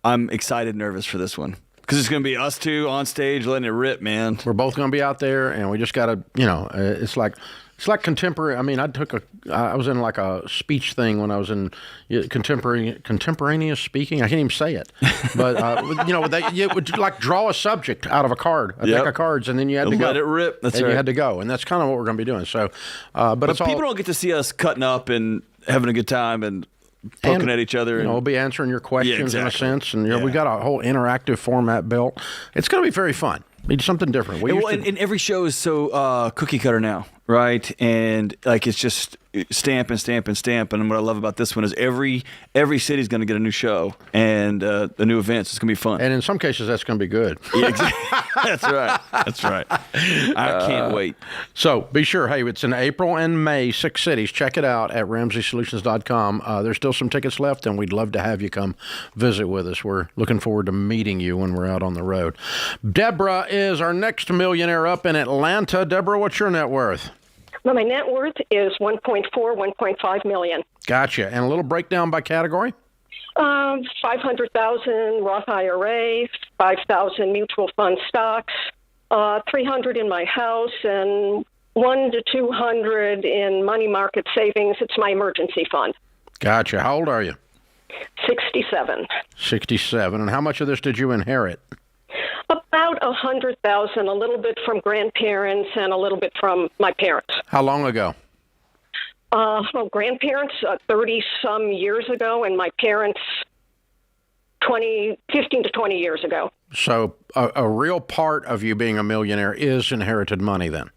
I'm excited nervous for this one. Because it's going to be us two on stage letting it rip, man. We're both going to be out there, and we just got to, it's like contemporary. I mean, I was in like a speech thing when I was in contemporaneous speaking. I can't even say it. But, you would like draw a subject out of a card, a deck of cards, and then you had to go. Let it rip. That's right. You had to go. And that's kind of what we're going to be doing. So, but it's people don't get to see us cutting up and having a good time and poking at each other. We'll be answering your questions in a sense. And we got a whole interactive format built. It's going to be very fun. It's something different. And every show is so cookie cutter now, right? And like it's just stamp and stamp and stamp. And what I love about this one is every city's going to get a new show and a new event. So it's going to be fun. And in some cases, that's going to be good. Yeah, exactly. That's right. I can't wait. So be sure, hey, it's in April and May, 6 cities. Check it out at RamseySolutions.com. There's still some tickets left, and we'd love to have you come visit with us. We're looking forward to meeting you when we're out on the road. Deborah is our next millionaire up in Atlanta. Deborah, what's your net worth? Well, my net worth is 1.5 million. Gotcha. And a little breakdown by category? 500,000 Roth IRA, 5,000 mutual fund stocks, 300 in my house, and 1 to 200 in money market savings. It's my emergency fund. Gotcha. How old are you? 67. 67. And how much of this did you inherit? About 100,000, a little bit from grandparents and a little bit from my parents. How long ago? Grandparents, 30-some years ago, and my parents, 15 to 20 years ago. So a real part of you being a millionaire is inherited money then?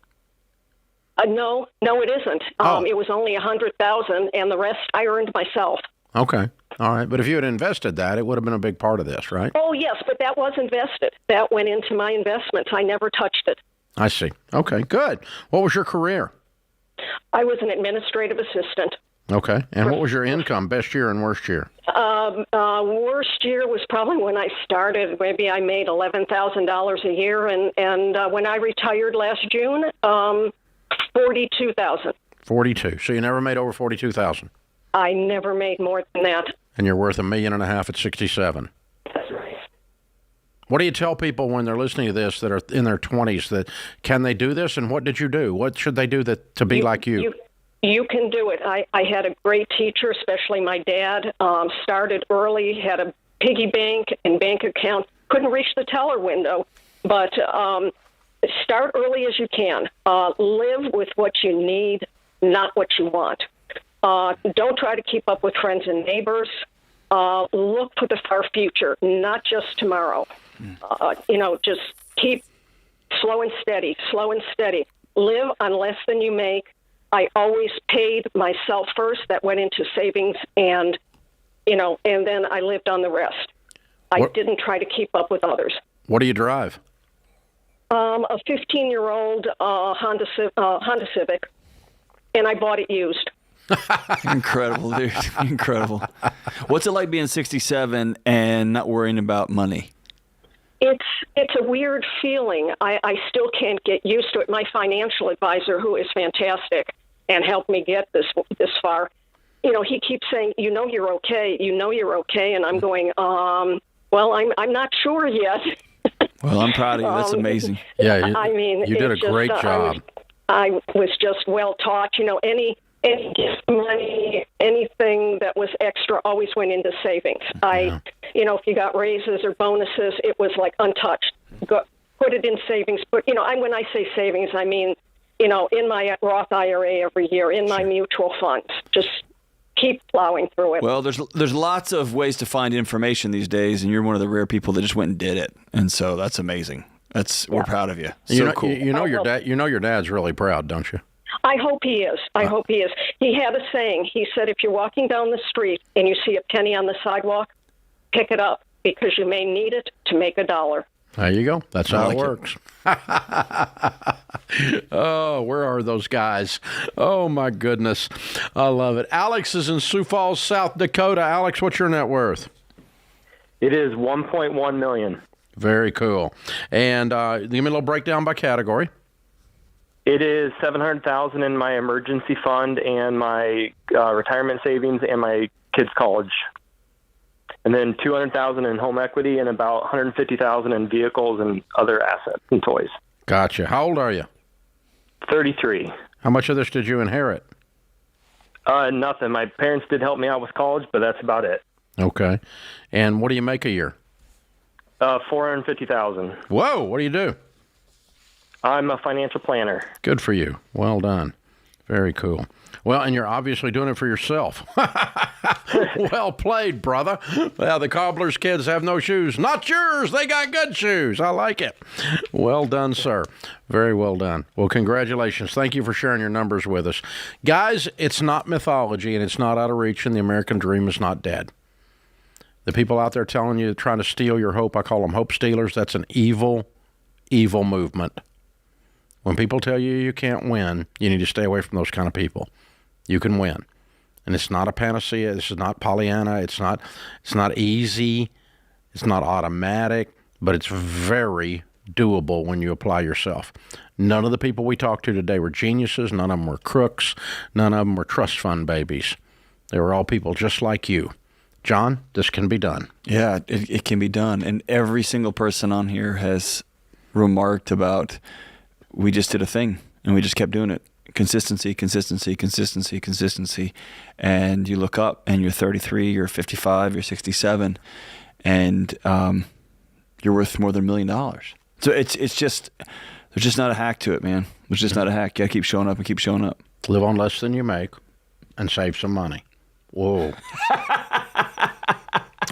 No, it isn't. It was only $100,000, and the rest I earned myself. Okay. All right. But if you had invested that, it would have been a big part of this, right? Oh, yes, but that was invested. That went into my investments. I never touched it. I see. Okay, good. What was your career? I was an administrative assistant. Okay. And what was your income, best year and worst year? Worst year was probably when I started. Maybe I made $11,000 a year, and when I retired last June, $42,000. 42. So you never made over 42,000. I never made more than that. And you're worth $1.5 million at 67. That's right. What do you tell people when they're listening to this that are in their 20s that can they do this, and what did you do? What should they do to be like you? You can do it. I had a great teacher, especially my dad. Started early, had a piggy bank and bank account. Couldn't reach the teller window, but start early as you can. Live with what you need, not what you want. Don't try to keep up with friends and neighbors. Look for the far future, not just tomorrow. Just keep slow and steady. Live on less than you make. I always paid myself first. That went into savings, and then I lived on the rest. I didn't try to keep up with others. What do you drive? A 15-year-old Honda Civic, and I bought it used. Incredible, dude. Incredible. What's it like being 67 and not worrying about money? It's a weird feeling. I still can't get used to it. My financial advisor, who is fantastic and helped me get this far, he keeps saying, you're okay. You're okay. And I'm going, well, I'm not sure yet. Well, I'm proud of you. That's amazing. Yeah, you did a great job. I was just well taught. Any gift money, anything that was extra always went into savings. If you got raises or bonuses, it was like untouched. Put it in savings. But, when I say savings, I mean, in my Roth IRA every year, in my mutual funds. Just keep plowing through it. Well, there's lots of ways to find information these days, and you're one of the rare people that just went and did it. And so that's amazing. We're proud of you. So cool. Your dad's really proud, don't you? I hope he is. He had a saying. He said, if you're walking down the street and you see a penny on the sidewalk, pick it up because you may need it to make $1. There you go. That's how it works. Oh, where are those guys? Oh, my goodness. I love it. Alex is in Sioux Falls, South Dakota. Alex, what's your net worth? It is $1.1 million. Very cool. And give me a little breakdown by category. It is $700,000 in my emergency fund and my retirement savings and my kids' college, and then $200,000 in home equity and about $150,000 in vehicles and other assets and toys. Gotcha. How old are you? 33. How much of this did you inherit? Nothing. My parents did help me out with college, but that's about it. Okay. And what do you make a year? $450,000. Whoa! What do you do? I'm a financial planner. Good for you. Well done. Very cool. Well, and you're obviously doing it for yourself. Well played, brother. Well, the cobbler's kids have no shoes. Not yours. They got good shoes. I like it. Well done, sir. Very well done. Well, congratulations. Thank you for sharing your numbers with us. Guys, it's not mythology, and it's not out of reach, and the American dream is not dead. The people out there telling you, trying to steal your hope, I call them hope stealers. That's an evil, evil movement. When people tell you you can't win, you need to stay away from those kind of people. You can win. And it's not a panacea. This is not Pollyanna. It's not easy. It's not automatic, but it's very doable when you apply yourself. None of the people we talked to today were geniuses. None of them were crooks. None of them were trust fund babies. They were all people just like you. John, this can be done. Yeah, it can be done. And every single person on here has remarked about, we just did a thing and we just kept doing it. Consistency. And you look up and you're 33, you're 55, you're 67, and you're worth more than $1 million. So it's just, there's just not a hack to it, man. There's just not a hack. You gotta keep showing up and keep showing up. Live on less than you make and save some money. Whoa.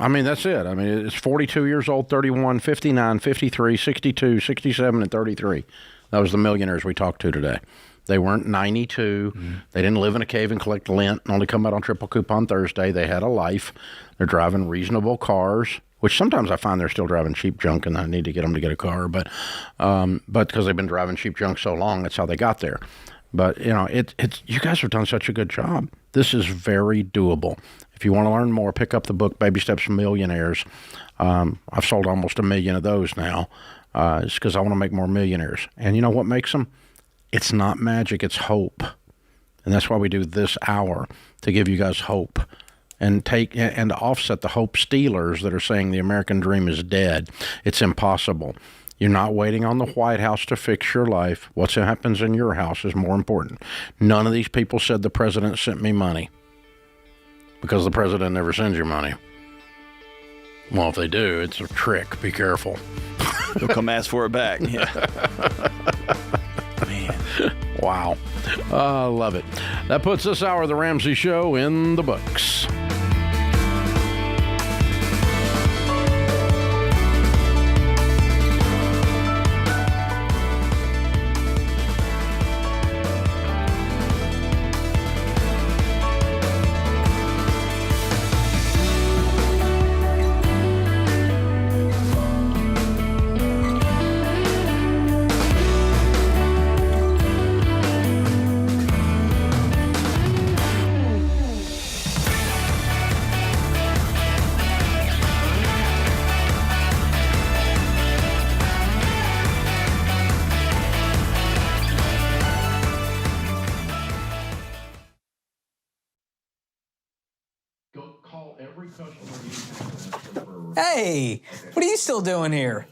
I mean, that's it. I mean, it's 42 years old, 31, 59, 53, 62, 67, and 33. That was the millionaires we talked to today. They weren't 92. They didn't live in a cave and collect lint and only come out on triple coupon Thursday. They had a life. They're driving reasonable cars, which sometimes I find they're still driving cheap junk, and I need to get them to get a car. But because they've been driving cheap junk so long, that's how they got there. But, you know, it's you guys have done such a good job. This is very doable. If you want to learn more, pick up the book, Baby Steps from Millionaires. I've sold almost 1 million of those now. It's because I want to make more millionaires. And you know what makes them? It's not magic, it's hope. And that's why we do this hour, to give you guys hope and to offset the hope stealers that are saying the American dream is dead. It's impossible. You're not waiting on the White House to fix your life. What happens in your house is more important. None of these people said the president sent me money, because the president never sends you money. Well, if they do, it's a trick. Be careful. They'll come ask for it back. Yeah. Man. Wow. I love it. That puts this hour of The Ramsey Show in the books. Hey, what are you still doing here?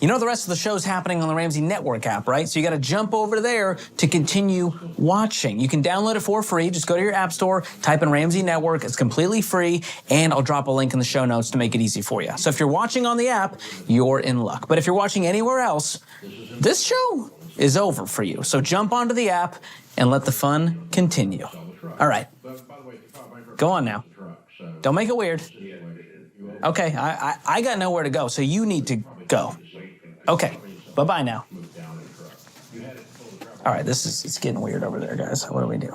You know the rest of the show's happening on the Ramsey Network app, right? So you got to jump over there to continue watching. You can download it for free. Just go to your app store, type in Ramsey Network. It's completely free, and I'll drop a link in the show notes to make it easy for you. So if you're watching on the app, you're in luck. But if you're watching anywhere else, this show is over for you. So jump onto the app and let the fun continue. All right. Go on now. Don't make it weird. Okay, I got nowhere to go, so you need to go. Okay, bye-bye now. All right, it's getting weird over there, guys. What do we do?